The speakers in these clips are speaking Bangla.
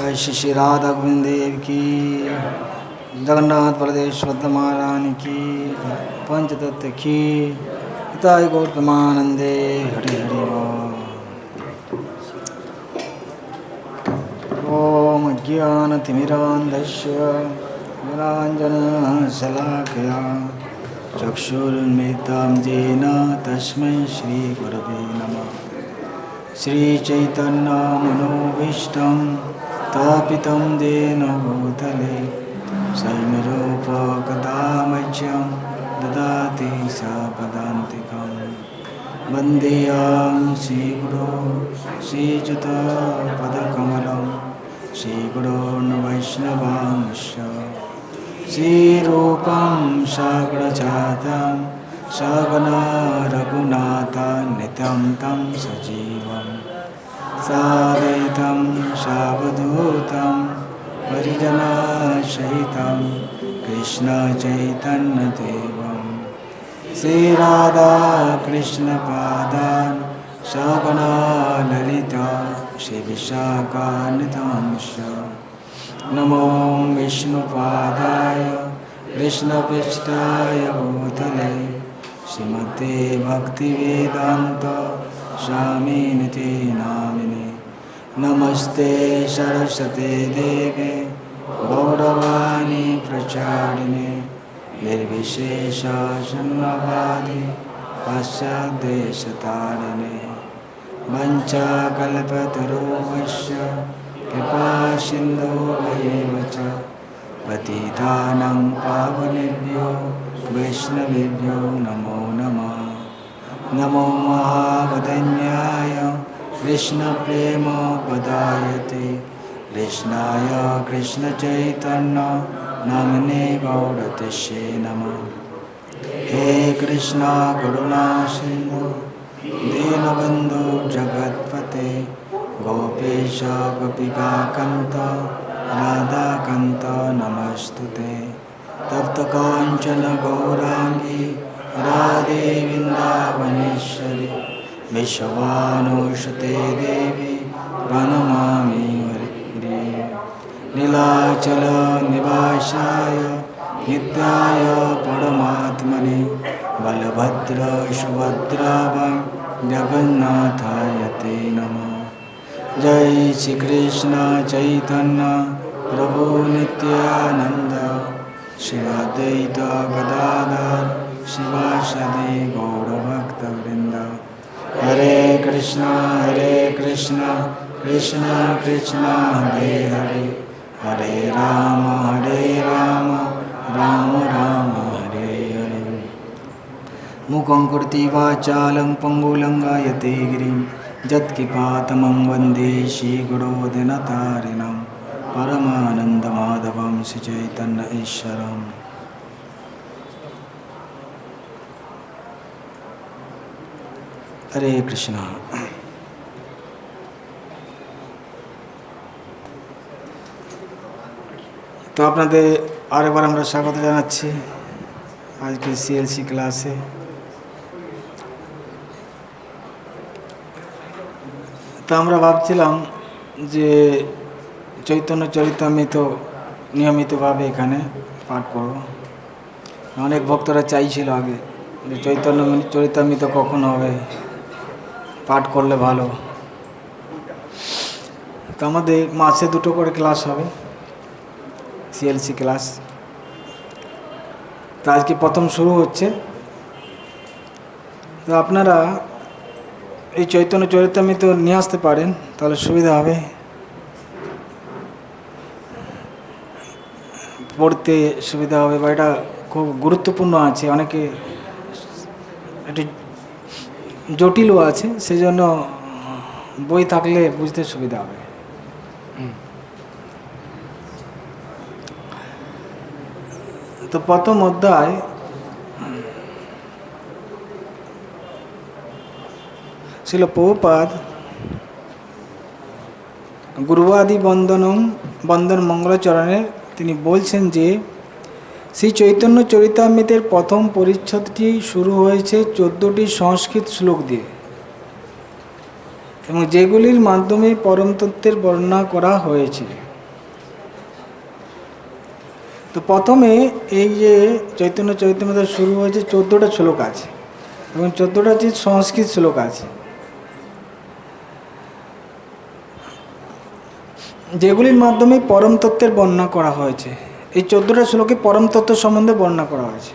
जय श्री श्री राधा गोविंद देव की, जगन्नाथ बलदेव महारानी की, पंचतत्व की, हिताय गौर प्रेमानंदे। हरि हरि ओम ज्ञानतिमिरान्धस्य ज्ञानाञ्जनशलाकया चक्षुरुन्मिलितं येन तस्मै श्रीगुरवे नमः। श्रीचैतन्यमनोभीष्टं स्थापितं येन भूतले स्वयं रूपकदामह्यं ददाति सपदान्तिकं। वन्देऽहं श्रीगुरो श्रीयुतपदकमलं श्रीगुरोन् वैष्णवांश्च श्रीरूपं साग्रजातं सगना रघुनाथान्वितं तं सजीवं साद्वैतं सावधूतं परिजनसहितं कृष्णचैतन्यदेवं श्रीराधाकृष्णपादान् सगना ललिता श्रीविशाखान्वितांश्च। नमो विष्णुपादाय कृष्णपृष्ठाय भूतले श्रीमते भक्तिवेदान्त स्वामिनिति नामिने। नमस्ते सरस्वते देवे गौरवाणी प्रचारिणे निर्विशेषशून्यवादी पाश्चात्यदेशतारिणे। वञ्चाकल्पतरुभ्यश्च कृपासिन्धुभ्येव च पतितानां पावनेभ्यो वैष्णवेभ्यो नमो नमः। नमो महावदन्याय कृष्णप्रेमपदायते कृष्णाय कृष्णचैतन्य नाम्ने गौरतिष्ये नमः। हे कृष्णा करुणा सिन्धु दीनबन्धु जगत्पते गोपेश गोपिकान्त राधाकान्त नमस्तुते। तप्तकाञ्चन गौराङ्गी राधे वृन्दावनेश्वरी विश्वभानुसुते देवी प्रणमामि हरिप्रिये। नीलाचल निवासाय नित्याय परमात्मने बलभद्र सुभद्राभं जगन्नाथाय ते नमः। जय श्री कृष्ण चैतन्य प्रभु नित्यानंद श्री अद्वैत गदाधर शिवासादि गौरभक्तवृंद। हरे कृष्ण कृष्ण कृष्ण हरे हरे, हरे राम राम राम हरे हरे। मूकं करोति वाचालं पङ्गुलं गायते गिरिं यत्कृपातमं वन्दे श्रीगुरो दीनतारिणं परमानन्दमाधवं श्रीचैतन्य ईश्वरम्। हरे कृष्णा। তো আপনাদের আরেকবার আমরা স্বাগত জানাচ্ছি আজকে সিএলসি ক্লাসে। তো আমরা ভাবছিলাম যে চৈতন্য চরিতামৃত নিয়মিতভাবে এখানে পাঠ করব। অনেক ভক্তরা চাইছিল আগে যে চৈতন্য চরিতামৃত কখন হবে, পাঠ করলে ভালো। তো আমাদের মাসে 2টো করে ক্লাস হবে, সিএলসি ক্লাস। তো আজকে প্রথম শুরু হচ্ছে। তো আপনারা এই চৈতন্য চরিতামৃত নিয়ে আসতে পারেন, তাহলে সুবিধা হবে, পড়তে সুবিধা হবে। বা এটা খুব গুরুত্বপূর্ণ আছে, অনেকে একটু জটিলও আছে, সেজন্য বই থাকলে বুঝতে সুবিধা হবে। তো প্রথম অধ্যায় ছিল প্রভুপাদ গুরুবাদী বন্দন মঙ্গলাচরণে তিনি বলছেন যে শ্রী চৈতন্য চরিতামৃতের প্রথম পরিচ্ছদটি শুরু হয়েছে 14টি সংস্কৃত শ্লোক দিয়ে এবং যেগুলির মাধ্যমে পরম তত্ত্বের বর্ণনা করা হয়েছে। তো প্রথমে এই যে চৈতন্য চরিতামৃত শুরু হয়েছে 14টা শ্লোক আছে এবং 14টা যে সংস্কৃত শ্লোক আছে, যেগুলির মাধ্যমে পরম তত্ত্বের বর্ণনা করা হয়েছে। এই 14টা শ্লোকে পরম তত্ত্ব সম্বন্ধে বর্ণনা করা হয়েছে।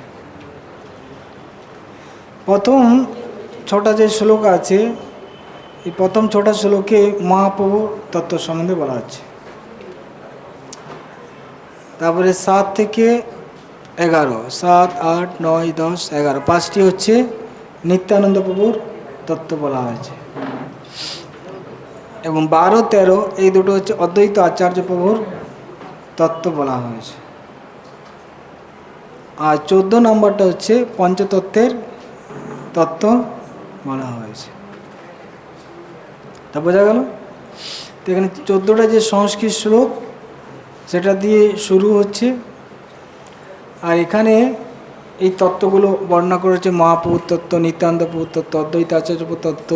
প্রথম 6টা যে শ্লোক আছে, এই প্রথম 6টা শ্লোকে মহাপ্রভু তত্ত্ব সম্বন্ধে বলা হচ্ছে। তারপরে 7 থেকে 11, 7, 8, 9, 10, 11, 5টি হচ্ছে নিত্যানন্দ প্রভুর তত্ত্ব বলা হয়েছে এবং 12, 13 এই দুটো হচ্ছে অদ্বৈত আচার্য প্রভুর তত্ত্ব বলা হয়েছে। আর 14 নম্বরটা হচ্ছে পঞ্চতত্ত্বের তত্ত্ব বলা হয়েছে। তা বোঝা গেল? তো এখানে 14টা যে সংস্কৃত শ্লোক সেটা দিয়ে শুরু হচ্ছে। আর এখানে এই তত্ত্বগুলো বর্ণনা করেছে মহাপ্রভুর তত্ত্ব, নিত্যানন্দ প্রভুর তত্ত্ব, অদ্বৈত আচার্য তত্ত্ব,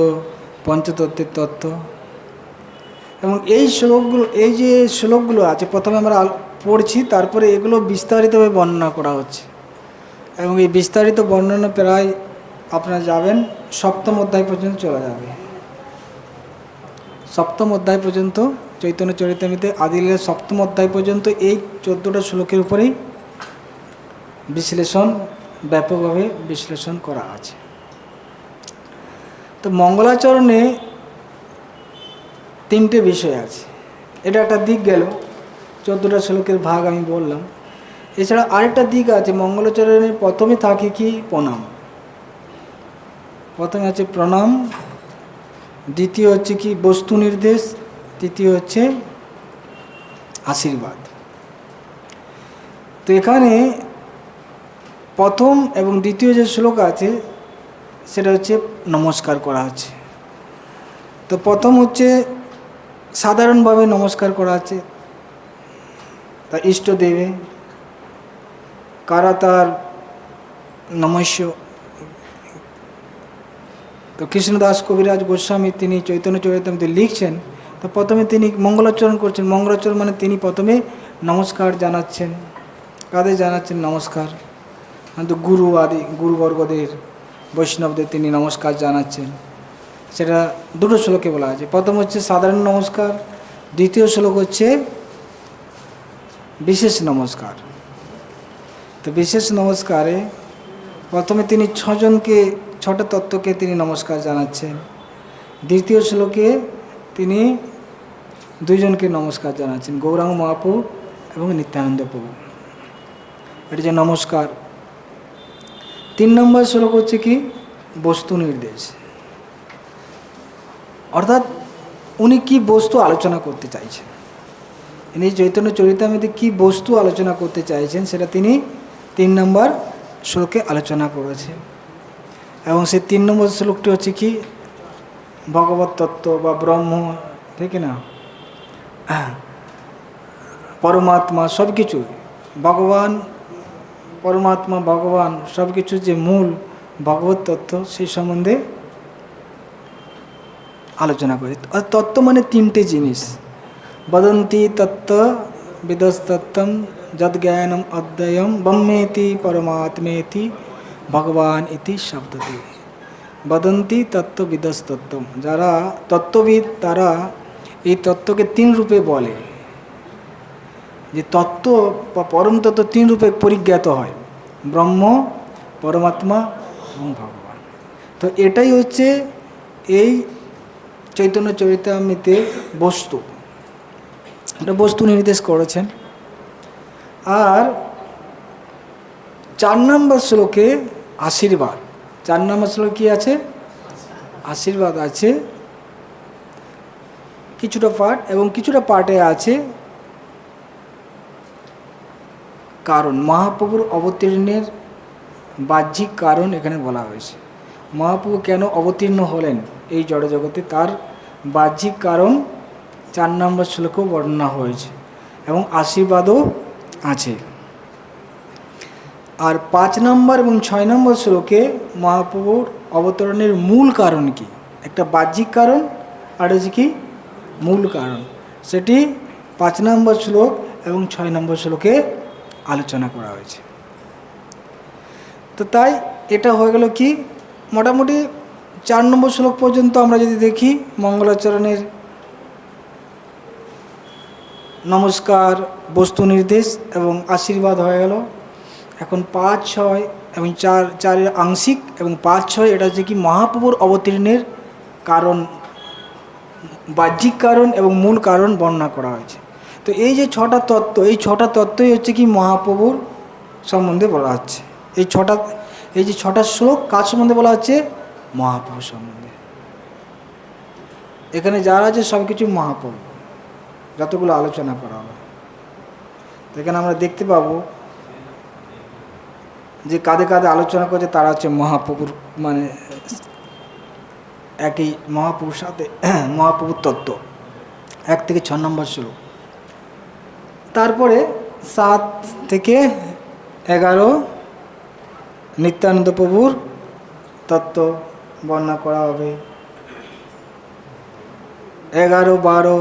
পঞ্চতত্ত্বের তত্ত্ব। এবং এই শ্লোকগুলো, এই যে শ্লোকগুলো আছে প্রথমে আমরা পড়ছি, তারপরে এগুলো বিস্তারিতভাবে বর্ণনা করা হচ্ছে এবং এই বিস্তারিত বর্ণনা প্রায় আপনারা যাবেন 7ম অধ্যায় পর্যন্ত চলে যাবে। 7ম অধ্যায় পর্যন্ত চৈতন্য চরিতামৃতে আদিলীলার 7ম অধ্যায় পর্যন্ত এই 14টা শ্লোকের উপরেই বিশ্লেষণ, ব্যাপকভাবে বিশ্লেষণ করা আছে। তো মঙ্গলাচরণে 3টে বিষয় আছে। এটা একটা দিক গেল, 14টা শ্লোকের ভাগ আমি বললাম। এছাড়া আরেকটা দিক আছে মঙ্গলাচরণে। প্রথমে থাকে কি? প্রণাম। প্রথমে আছে প্রণাম, দ্বিতীয় হচ্ছে কি? বস্তু নির্দেশ, তৃতীয় হচ্ছে আশীর্বাদ। তো এখানে প্রথম এবং দ্বিতীয় যে শ্লোক আছে সেটা হচ্ছে নমস্কার করা হচ্ছে। তো প্রথম হচ্ছে সাধারণভাবে নমস্কার করা আছে, তা ইষ্টদেবে কারা তার নমস্য। তো কৃষ্ণদাস কবিরাজ গোস্বামী তিনি চৈতন্য চরিতামৃতে লিখছেন, তো প্রথমে তিনি মঙ্গলাচরণ করছেন। মঙ্গলাচরণ মানে তিনি প্রথমে নমস্কার জানাচ্ছেন। কাদের জানাচ্ছেন নমস্কার? তো গুরু আদি গুরুবর্গদের, বৈষ্ণবদের তিনি নমস্কার জানাচ্ছেন। সেটা দুটো শ্লোকে বলা আছে। প্রথম হচ্ছে সাধারণ নমস্কার, দ্বিতীয় শ্লোক হচ্ছে বিশেষ নমস্কার। তো বিশেষ নমস্কারে প্রথমে তিনি 6টা তত্ত্বকে তিনি নমস্কার জানাচ্ছেন। দ্বিতীয় শ্লোকে তিনি 2জনকে নমস্কার জানাচ্ছেন, গৌরাঙ্গ মহাপ্রভু এবং নিত্যানন্দ প্রভু। এটা যে নমস্কার। 3 নম্বর শ্লোক হচ্ছে কি? বস্তু নির্দেশ, অর্থাৎ উনি কি বস্তু আলোচনা করতে চাইছেন, ইনি চৈতন্য চরিতামৃতে কি বস্তু আলোচনা করতে চাইছেন সেটা তিনি 3 নম্বর শ্লোকে আলোচনা করেছেন। এবং সেই 3 নম্বর শ্লোকটি হচ্ছে কি? ভগবত তত্ত্ব বা ব্রহ্ম, ঠিক না, পরমাত্মা, সব কিছু ভগবান, পরমাত্মা, ভগবান সব কিছু যে মূল ভগবত তত্ত্ব সেই সম্বন্ধে আলোচনা করে। তত্ত্ব মানে 3টে জিনিস। বদন্তি তত্ত্ব বিদস্তত্ত্বম যদ জ্ঞানম অদ্বয়ম ব্রহ্মেতি পরমাত্মেতি ভগবান ইতি শব্দটি। বদন্তি তত্ত্ব বিদস্তত্ত্বম, যারা তত্ত্ববিদ তারা এই তত্ত্বকে 3 রূপে বলে, যে তত্ত্ব বা পরম তত্ত্ব 3 রূপে পরিজ্ঞাত হয়, ব্রহ্ম, পরমাত্মা এবং ভগবান। তো এটাই হচ্ছে এই চৈতন্য চরিতামৃতে বস্তু, এটা বস্তু নির্দেশ করেছেন। আর 4 নম্বর শ্লোকে আশীর্বাদ। 4 নম্বর শ্লোকে কি আছে? আশীর্বাদ আছে কিছুটা পাঠ, এবং কিছুটা পাঠে আছে কারণ, মহাপ্রভুর অবতীর্ণের বাহ্যিক কারণ এখানে বলা হয়েছে। মহাপ্রভু কেন অবতীর্ণ হলেন এই জড়জগতে তার বাহ্যিক কারণ 4 নম্বর শ্লোকেও বর্ণনা হয়েছে এবং আশীর্বাদও আছে। আর 5 নম্বর এবং 6 নম্বর শ্লোকে মহাপ্রভুর অবতরণের মূল কারণ কি, একটা বাহ্যিক কারণ আর হচ্ছে কি মূল কারণ, সেটি 5 নম্বর শ্লোক এবং 6 নম্বর শ্লোকে আলোচনা করা হয়েছে। তো তাই এটা হয়ে গেল কি, মোটামুটি 4 নম্বর শ্লোক পর্যন্ত আমরা যদি দেখি মঙ্গলাচরণের নমস্কার, বস্তু নির্দেশ এবং আশীর্বাদ হয়ে গেল। এখন 5, 6 এবং 4 আংশিক এবং 5, 6 এটা হচ্ছে কি মহাপ্রভুর অবতীর্ণের কারণ, বাহ্যিক কারণ এবং মূল কারণ বর্ণনা করা হয়েছে। তো এই যে 6টা তত্ত্ব, এই 6টা তত্ত্বই হচ্ছে কি মহাপ্রভুর সম্বন্ধে বলা হচ্ছে। এই যে 6টা শ্লোক কার সম্বন্ধে বলা হচ্ছে? মহাপ্রভু সম্বন্ধে। এখানে যারা আছে সব কিছু মহাপ্রভু, যতগুলো আলোচনা করা হবে। তো এখানে আমরা দেখতে পাবো যে কাঁধে কাঁধে আলোচনা করছে তারা হচ্ছে মহাপ্রভুর, মানে একই মহাপ্রভুর সাথে মহাপ্রভুর তত্ত্ব। 1 থেকে 6 নম্বর শ্লোক। তারপরে 7 থেকে 11 নিত্যানন্দ প্রভুর তত্ত্ব বর্ণনা করা হবে। 11, 12,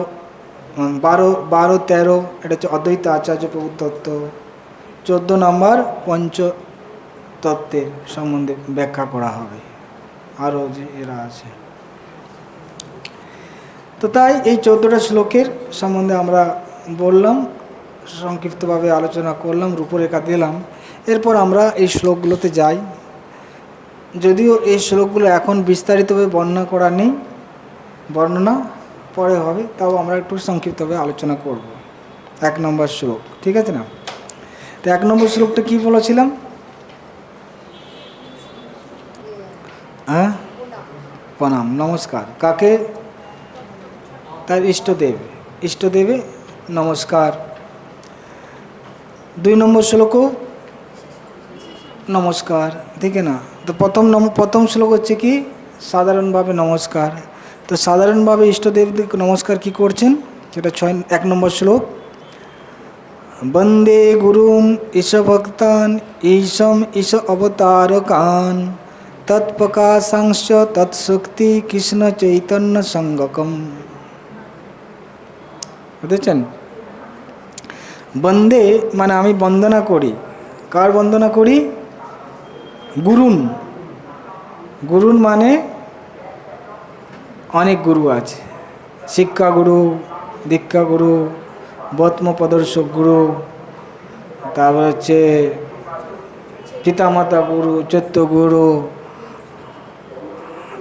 13 এটা হচ্ছে অদ্বৈত আচার্য প্রভুর তত্ত্ব। 14 নম্বর পঞ্চতত্ত্বের সম্বন্ধে ব্যাখ্যা করা হবে, আরও যে এরা আছে। তো তাই এই 14টা শ্লোকের সম্বন্ধে আমরা বললাম, সংক্ষিপ্তভাবে আলোচনা করলাম, রূপরেখা দিলাম। এরপর আমরা এই শ্লোকগুলোতে যাই। যদিও এই শ্লোকগুলো এখন বিস্তারিতভাবে বর্ণনা করা নেই, বর্ণনা পরে হবে, তাও আমরা একটু সংক্ষিপ্তভাবে আলোচনা করব। 1 নম্বর শ্লোক, ঠিক আছে না? তো 1 নম্বর শ্লোকটা কী বলেছিলাম? হ্যাঁ, প্রণাম, নমস্কার। কাকে? তার ইষ্টদেবে নমস্কার। 2 নম্বর শ্লোকও নমস্কার, ঠিক না? তো প্রথম শ্লোক হচ্ছে কি সাধারণভাবে নমস্কার। তো সাধারণভাবে ইষ্টদেবকে নমস্কার কি করছেন সেটা 1 নম্বর শ্লোক। বন্দে গুরুম ঈশ ভক্তান ঈশম ঈশ অবতারকান তৎপ্রকাশাংশ তৎশক্তি কৃষ্ণ চৈতন্য সঙ্গকম। বুঝেছেন? বন্দে মানে আমি বন্দনা করি। কার বন্দনা করি? গুরুন। গুরুন মানে অনেক গুরু আছে, শিক্ষা গুরু, দীক্ষা গুরু, বত্ম প্রদর্শক গুরু, তারপর হচ্ছে পিতামাতা গুরু, চৈত্য গুরু,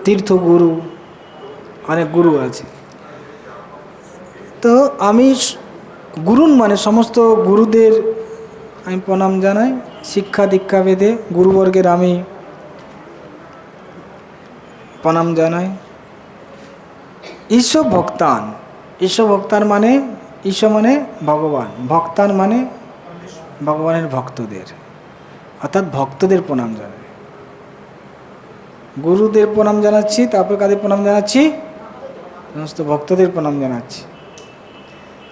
তীর্থ গুরু, অনেক গুরু আছে। তো আমি গুরুন মানে সমস্ত গুরুদের আমি প্রণাম জানাই। শিক্ষা দীক্ষা ভেদে গুরুবর্গের আমি প্রণাম জানাই। ঈশ্বর ভক্তান, ঈশ্বর ভক্তান মানে ঈশ্বর মানে ভগবান, ভক্তান মানে ভগবানের ভক্তদের, অর্থাৎ ভক্তদের প্রণাম জানাই। গুরুদের প্রণাম জানাচ্ছি, তারপর কাদের প্রণাম জানাচ্ছি? সমস্ত ভক্তদের প্রণাম জানাচ্ছি।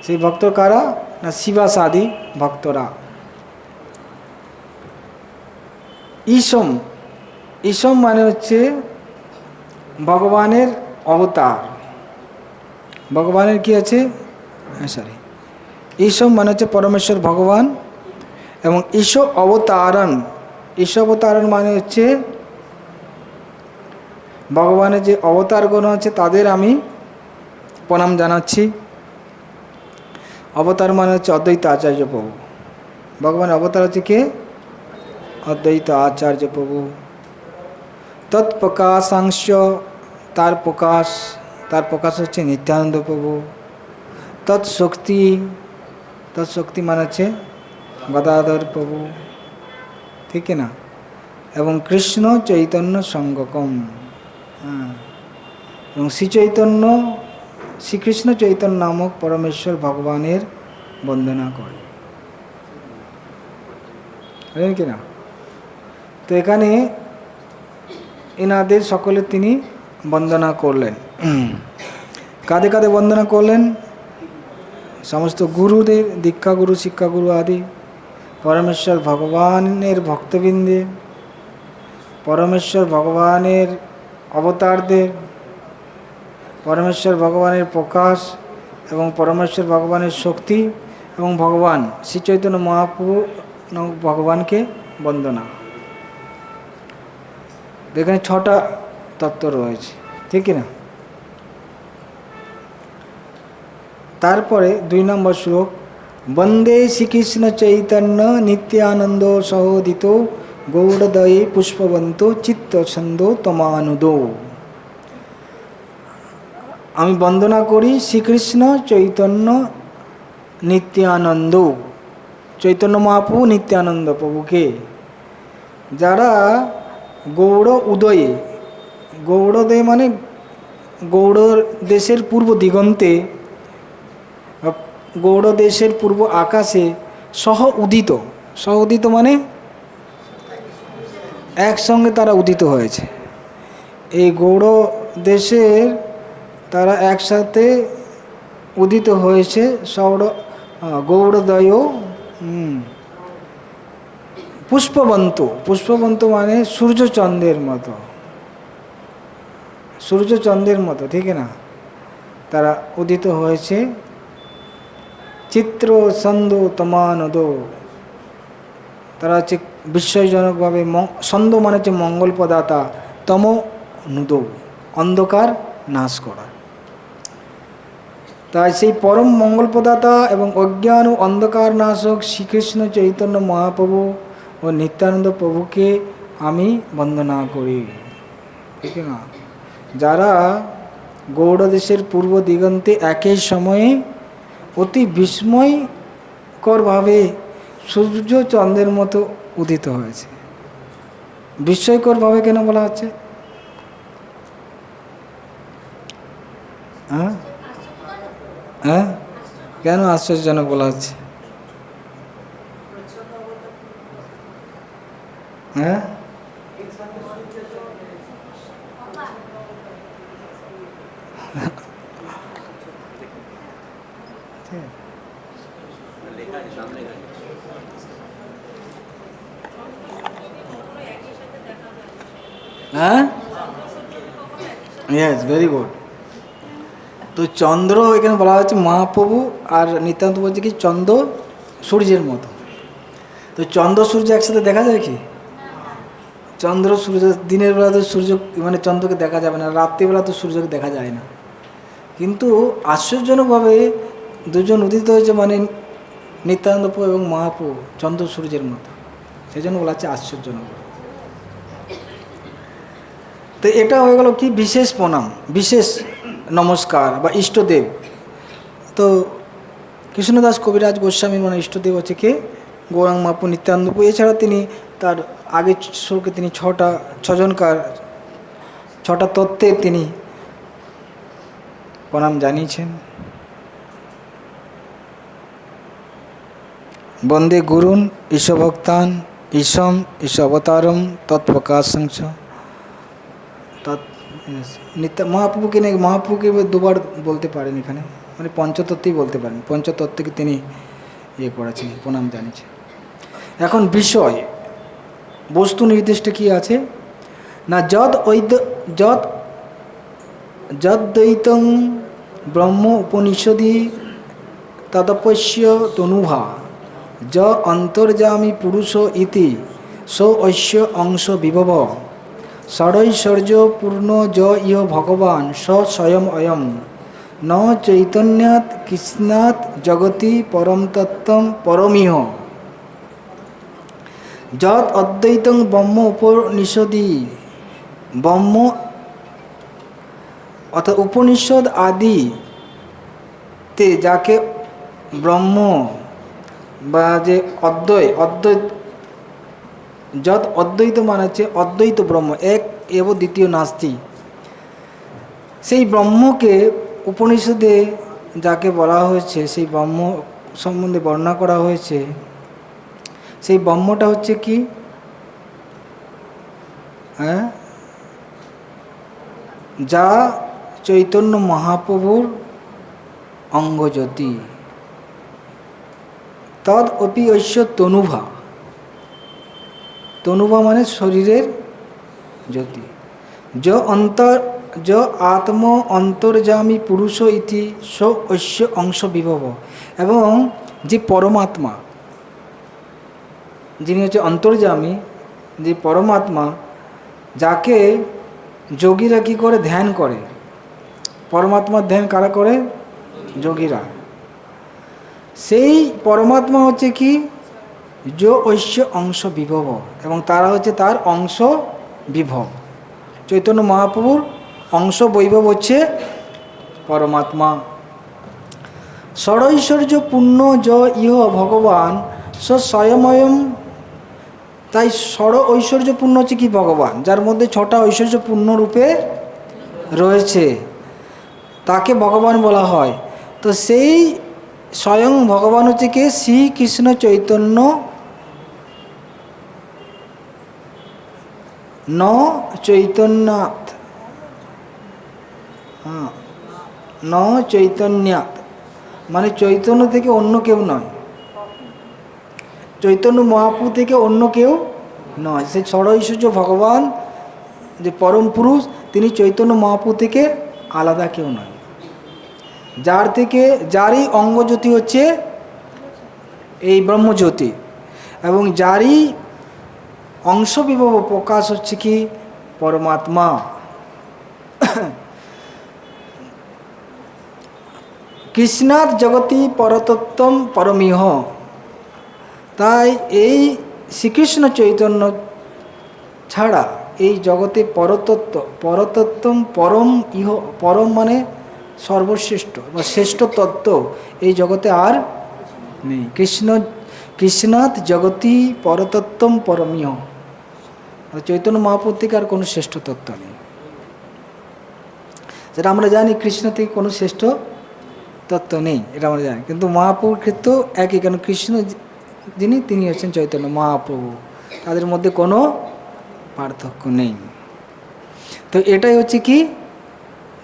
সেই ভক্ত কারা? না শিবাসাদি ভক্তরা। ঈশম, ঈশম মানে হচ্ছে ভগবানের অবতার। ভগবানের কি আছে? ঈশম মানে হচ্ছে পরমেশ্বর ভগবান। এবং ঈশ অবতারণ, ঈশ অবতারণ মানে হচ্ছে ভগবানের যে অবতারগণ আছে তাদের আমি প্রণাম জানাচ্ছি। অবতার মানে হচ্ছে অদ্বৈত আচার্য প্রভু। ভগবানের অবতার হচ্ছে কে? অদ্বৈত আচার্য প্রভু। তৎপ্রকাশাংশ, তার প্রকাশ হচ্ছে নিত্যানন্দ প্রভু। তৎশক্তি, তৎশক্তি মানে হচ্ছে গদাধর প্রভু, ঠিক না? এবং কৃষ্ণ চৈতন্য সঙ্গকম, এবং শ্রীকৃষ্ণ চৈতন্য নামক পরমেশ্বর ভগবানের বন্দনা করে, কি না? তো এখানে এনাদের সকলে তিনি বন্দনা করলেন। কাঁধে কাঁধে বন্দনা করলেন? সমস্ত গুরুদের, দীক্ষাগুরু, শিক্ষাগুরু আদি, পরমেশ্বর ভগবানের ভক্তবৃন্দে, পরমেশ্বর ভগবানের অবতারদের, পরমেশ্বর ভগবানের প্রকাশ এবং পরমেশ্বর ভগবানের শক্তি এবং ভগবান শ্রী চৈতন্য মহাপ্রভু ভগবানকে বন্দনা। এখানে 6টা তত্ত্ব রয়েছে, ঠিক কি না? তারপরে 2 নম্বর শ্লোক, বন্দে শ্রীকৃষ্ণ চৈতন্য নিত্যানন্দ সহোদিত গৌড়দয়ে পুষ্পবন্ত চিত্ত ছন্দ তমানুদো। আমি বন্দনা করি শ্রীকৃষ্ণ চৈতন্য নিত্যানন্দ, চৈতন্য মহাপ্রভু নিত্যানন্দ প্রভুকে, যারা গৌড় উদয়ে, গৌড়োদয় মানে গৌড় দেশের পূর্ব দিগন্তে, গৌড় দেশের পূর্ব আকাশে সহ উদিত, সহ উদিত মানে একসঙ্গে তারা উদিত হয়েছে। এই গৌড় দেশের তারা একসাথে উদিত হয়েছে। গৌড়দয় পুষ্পবন্ত, পুষ্পবন্ত মানে সূর্যচন্দ্রের মতো, সূর্যচন্দ্রের মতো, ঠিক না? তারা উদিত হয়েছে। চিত্র ছন্দ তমানদ, তারা হচ্ছে বিস্ময়জনকভাবে, ছন্দ মানে হচ্ছে মঙ্গল প্রদাতা, তম নুদ অন্ধকার নাশ করা। তাই সেই পরম মঙ্গল প্রদাতা এবং অজ্ঞান ও অন্ধকার নাশক শ্রীকৃষ্ণ চৈতন্য মহাপ্রভু ও নিত্যানন্দ প্রভুকে আমি বন্দনা করি, ঠিক না? যারা গৌড় দেশের পূর্ব দিগন্তে একই সময়ে অতি বিস্ময়করভাবে সূর্য চন্দ্রের মতো উদিত হয়েছে। বিস্ময়করভাবে কেন বলা হচ্ছে? হ্যাঁ হ্যাঁ, কেন আশ্চর্যজনক বলা হচ্ছে? হ্যাঁ, হ্যাঁ, ইয়েস, ভেরি গুড। তো চন্দ্র এখানে বলা হচ্ছে মহাপ্রভু, আর নিত্যান্ত বলছে কি চন্দ্র সূর্যের মতো। তো চন্দ্র সূর্য একসাথে দেখা যায় কি? চন্দ্র সূর্য দিনের বেলা তো সূর্য মানে চন্দ্রকে দেখা যাবে না, রাত্রিবেলা তো সূর্যকে দেখা যায় না, কিন্তু আশ্চর্যজনকভাবে দুজন উদিত হয়েছে, মানে নিত্যানন্দ প্রভু এবং মহাপ্রভু চন্দ্র সূর্যের মতো, সেই জন্য বলা হচ্ছে আশ্চর্যজনক। তো এটা হয়ে গেল কি বিশেষ প্রণাম, বিশেষ নমস্কার বা ইষ্টদেব। তো কৃষ্ণদাস কবিরাজ গোস্বামীর মানে ইষ্টদেব হচ্ছে কে? গৌরাঙ্গ মহাপ্রভু নিত্যানন্দ প্রভু। এছাড়া তিনি তার আগের শ্লোকে তিনি 6টা তত্ত্বের তিনি প্রণাম জানিয়েছেন। বন্দে গুরুন ঈশভক্তান ঈশম ঈশ অবতারম তৎপ্রকাশংস। মহাপ্রভুকে নেই, মহাপ্রভুকে 2বার বলতে পারেন এখানে, মানে পঞ্চতত্ত্বই বলতে পারেন, পঞ্চতত্ত্বকে তিনি ইয়ে করেছেন, প্রণাম জানিয়েছেন। এখন বিষয় বস্তু নির্দিষ্ট কি আছে না, যদ্বৈতং ব্রহ্ম উপনিষদি তদপস্য তনুভা য অন্তর্যামী পুরুষ ইতি স ঐশ্য অংশ বিভব ষড়ৈশ্বর্য পূর্ণ য ইহ ভগবান স স্বয়ং অয়ম ন চৈতন্যাৎ কৃষ্ণাৎ জগতি পরম তত্ত্বম পরমিহ যৎ অদ্বৈতং ব্রহ্ম উপনিষদি। ব্রহ্ম অর্থাৎ উপনিষদ আদিতে যাকে ব্রহ্ম বা যে অদ্বৈত যৎ অদ্বৈত মানে হচ্ছে অদ্বৈত ব্রহ্ম, এক এব দ্বিতীয় নাস্তি, সেই ব্রহ্মকে উপনিষদে যাকে বলা হয়েছে, সেই ব্রহ্ম সম্বন্ধে বর্ণনা করা হয়েছে। সেই ব্রহ্মটা হচ্ছে কি? হ্যাঁ, যা চৈতন্য মহাপ্রভুর অঙ্গজ্যোতি, তদ অপি ঐশ্য তনুভা। তনুভা মানে শরীরের জ্যোতি। য আত্ম অন্তর্যামী পুরুষ ইতি স ঐশ্য অংশ বিভব। এবং যে পরমাত্মা, যিনি হচ্ছে অন্তর্যামী, যে পরমাত্মা, যাকে যোগীরা কী করে ধ্যান করে। পরমাত্মার ধ্যান কারা করে? যোগীরা। সেই পরমাত্মা হচ্ছে কি যো ঐশ্য অংশ বিভব, এবং তারা হচ্ছে তার অংশ বিভব। চৈতন্য মহাপ্রভুর অংশ বৈভব হচ্ছে পরমাত্মা। ষড়ৈশ্বর্য পূর্ণ য ইহ ভগবান স স্বয়ময়ম। তাই ষড় ঐশ্বর্যপূর্ণ হচ্ছে কি ভগবান, যার মধ্যে 6টা ঐশ্বর্যপূর্ণ রূপে রয়েছে, তাকে ভগবান বলা হয়। তো সেই স্বয়ং ভগবান হচ্ছে কি শ্রীকৃষ্ণ চৈতন্য ন চৈতন্যাৎ, ন চৈতন্যাৎ মানে চৈতন্য থেকে অন্য কেউ নয়, চৈতন্য মহাপ্রভু থেকে অন্য কেউ নয়। সেই ষড়ৈশ্বর্য ভগবান যে পরম পুরুষ, তিনি চৈতন্য মহাপ্রভু থেকে আলাদা কেউ নয়। যার থেকে, যারই অঙ্গজ্যোতি হচ্ছে এই ব্রহ্মজ্যোতি, এবং যারই অংশবিভব প্রকাশ হচ্ছে কি পরমাত্মা। কৃষ্ণাৎ জগতি পরতত্ত্বম পরমিহ। তাই এই শ্রীকৃষ্ণ চৈতন্য ছাড়া এই জগতে পরতত্ত্বম পরম ইহ, পরম মানে সর্বশ্রেষ্ঠ বা শ্রেষ্ঠ তত্ত্ব এই জগতে আর নেই। কৃষ্ণাৎ জগতি পরতত্ত্বম পরমিহ, চৈতন্য মহাপ্রভু থেকে আর কোনো শ্রেষ্ঠ তত্ত্ব নেই। যেটা আমরা জানি কৃষ্ণ থেকে কোনো শ্রেষ্ঠ তত্ত্ব নেই, এটা আমরা জানি, কিন্তু মহাপ্রভুর ক্ষেত্রেও একই, কেন কৃষ্ণ যিনি, তিনি হচ্ছেন চৈতন্য মহাপ্রভু, তাদের মধ্যে কোনো পার্থক্য নেই। তো এটাই হচ্ছে কি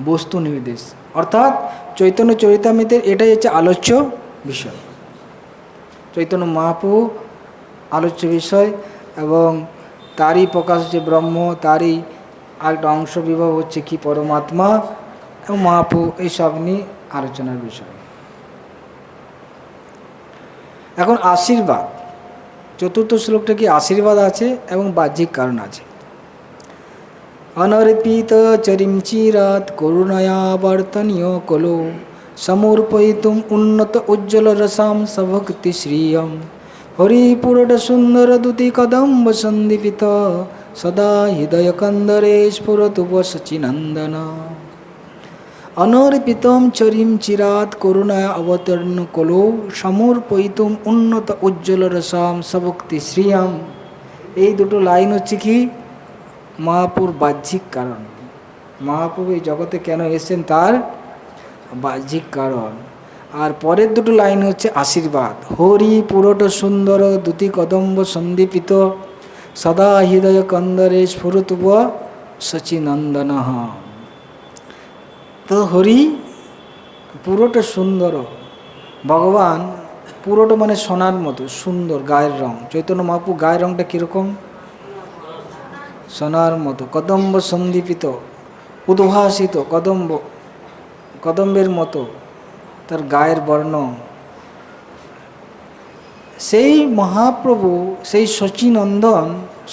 বস্তু নির্দেশ, অর্থাৎ চৈতন্য চরিতামৃতের এটাই হচ্ছে আলোচ্য বিষয়। চৈতন্য মহাপ্রভু আলোচ্য বিষয়, এবং তারই প্রকাশ হচ্ছে ব্রহ্ম, তারই একটা অংশ বিভব হচ্ছে কি পরমাত্মা, এবং মহাপ্রভু এইসব নিয়ে আলোচনার বিষয়। এখন আশীর্বাদ, চতুর্থ শ্লোকটা কি আশীর্বাদ আছে এবং বাহ্যিক কারণ আছে। অনর্পিত চরিম চিরাত করুণয়া বর্তনীয় কলো সমর্পয়িতুম উন্নত উজ্জ্বল রসাম সভক্তি শ্রিয়ম হরিপুরট সুন্দর দুতি কদম্ব সন্দীপিত সদা হৃদয় কন্দরে স্ফুরতু সচিনন্দন। অনর্পিতম চরিম চিরাত করুণায় অবতীর্ণ কলো সমর্পয়িতুম উন্নত উজ্জ্বল রসাম সভক্তি শ্রিয়ম। এই দুটো লাইন হচ্ছে কি মহাপ্রভুর বাহ্যিক কারণ। মহাপ্রভু এই জগতে কেন এসেছেন তার বাহ্যিক কারণ। আর পরের দুটো লাইন হচ্ছে আশীর্বাদ। হরি পুরট সুন্দর দুতি কদম্ব সন্দীপিত সদা হৃদয় কন্দরে স্ফুরতুব সচিনন্দন। তো হরি পুরোট সুন্দর, ভগবান পুরোট মানে সোনার মতো সুন্দর গায়ের রং। চৈতন্য মহাপ্রভু গায়ের রংটা কীরকম? সোনার মতো। কদম্ব সন্দীপিত, উদ্ভাসিত, কদম্বের মতো তার গায়ের বর্ণ। সেই মহাপ্রভু, সেই সচিনন্দন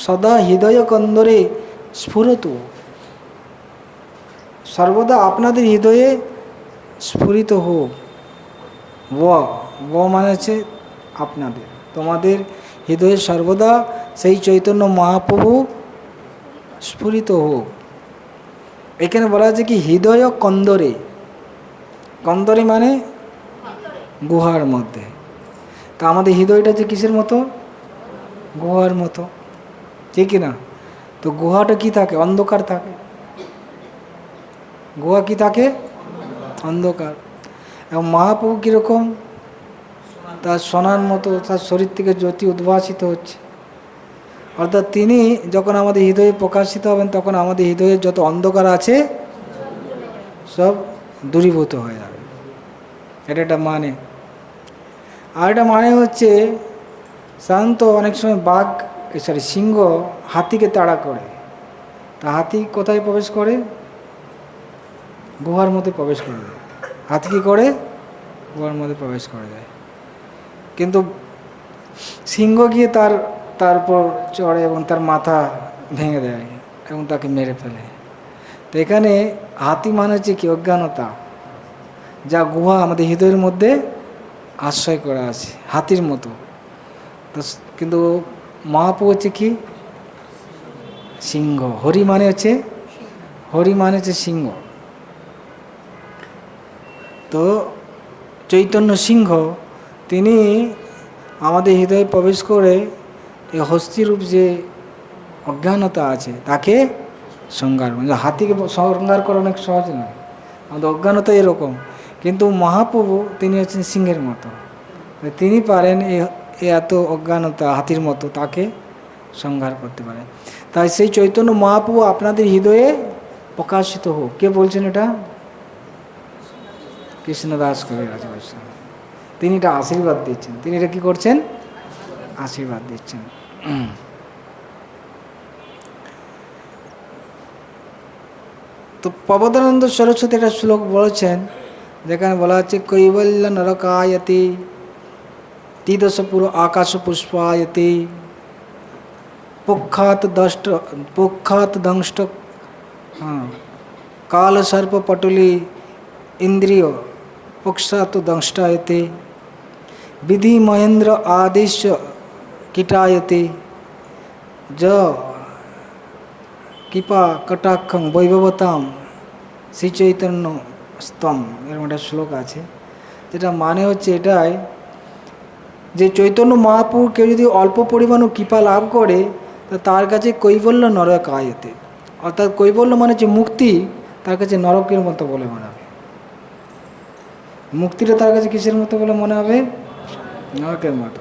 সদা হৃদয় কন্দরে স্ফুরত, সর্বদা আপনাদের হৃদয়ে স্ফুরিত হোক। মানে হচ্ছে আপনাদের, তোমাদের হৃদয়ে সর্বদা সেই চৈতন্য মহাপ্রভু স্ফুরিত হোক। এখানে বলা আছে কি হৃদয় কন্দরে। কন্দরে মানে গুহার মধ্যে। তা আমাদের হৃদয়টা যে কিসের মতো? গুহার মতো, ঠিক না? তো গুহাটা কি থাকে? অন্ধকার থাকে। গুহা কি থাকে? অন্ধকার। এবং মহাপ্রভু কীরকম? তার সোনার মতো, তার শরীর থেকে জ্যোতি উদ্ভাসিত হচ্ছে। অর্থাৎ তিনি যখন আমাদের হৃদয়ে প্রকাশিত হবেন, তখন আমাদের হৃদয়ে যত অন্ধকার আছে সব দূরীভূত হয়ে যাবে। এটা একটা মানে। আর একটা মানে হচ্ছে সাধারণত অনেক সময় সিংহ হাতিকে তাড়া করে। তা হাতি কোথায় প্রবেশ করে? গুহার মধ্যে প্রবেশ করে। হাতি কী করে? গুহার মধ্যে প্রবেশ করে যায়। কিন্তু সিংহ গিয়ে তার তারপর চড়ে এবং তার মাথা ভেঙে দেয় এবং তাকে মেরে ফেলে। তো এখানে হাতি মানে হচ্ছে কি অজ্ঞানতা, যা গুহা আমাদের হৃদয়ের মধ্যে আশ্রয় করা আছে হাতির মতো। তো কিন্তু মহাপ্রভু হচ্ছে কি সিংহ, হরি মানে হচ্ছে সিংহ। তো চৈতন্য সিংহ তিনি আমাদের হৃদয়ে প্রবেশ করে এই হস্তিরূপ যে অজ্ঞানতা আছে তাকে সংহার, মানে হাতিকে সংহার করা অনেক সহজ নয়, আমাদের অজ্ঞানতা এরকম, কিন্তু মহাপ্রভু তিনি হচ্ছেন সিংহের মতো, তিনি পারেন এত অজ্ঞানতা হাতির মতো তাকে সংহার করতে পারেন। তাই সেই চৈতন্য মহাপ্রভু আপনাদের হৃদয়ে প্রকাশিত হোক। কে বলছেন এটা? কৃষ্ণদাস কবিরাজ বৈষ্ণব। তিনি এটা আশীর্বাদ দিচ্ছেন, তিনি এটা কী করছেন? আশীর্বাদ দিচ্ছেন। তো প্রবোধানন্দ সরস্বতী একটা শ্লোক বলেছেন, যেখানে বলা হচ্ছে কৈবল্য নরকায়তি তিদশ পুরো আকাশ পুষ্পায়তি পক্ষাত দংষ্ট কাল সর্প পটুলি ইন্দ্রিয় পক্ষাত দংষ্টায়তে विधि महेंद्र आदेश कीटायते ज कृपा कटाक्षं वैभवताम শ্রী চৈতন্য স্তম, এরকম একটা শ্লোক আছে, যেটা মানে হচ্ছে এটাই যে চৈতন্য মহাপ্রভু কেউ যদি অল্প পরিমাণও কৃপা লাভ করে তার কাছে কৈবল্য নরকায়তে, অর্থাৎ কৈবল্য মানে যে মুক্তি, তার কাছে নরকের মতো বলে মনে হবে। মুক্তিটা তার কাছে কিসের মতো বলে মনে হবে? নরকের মতো।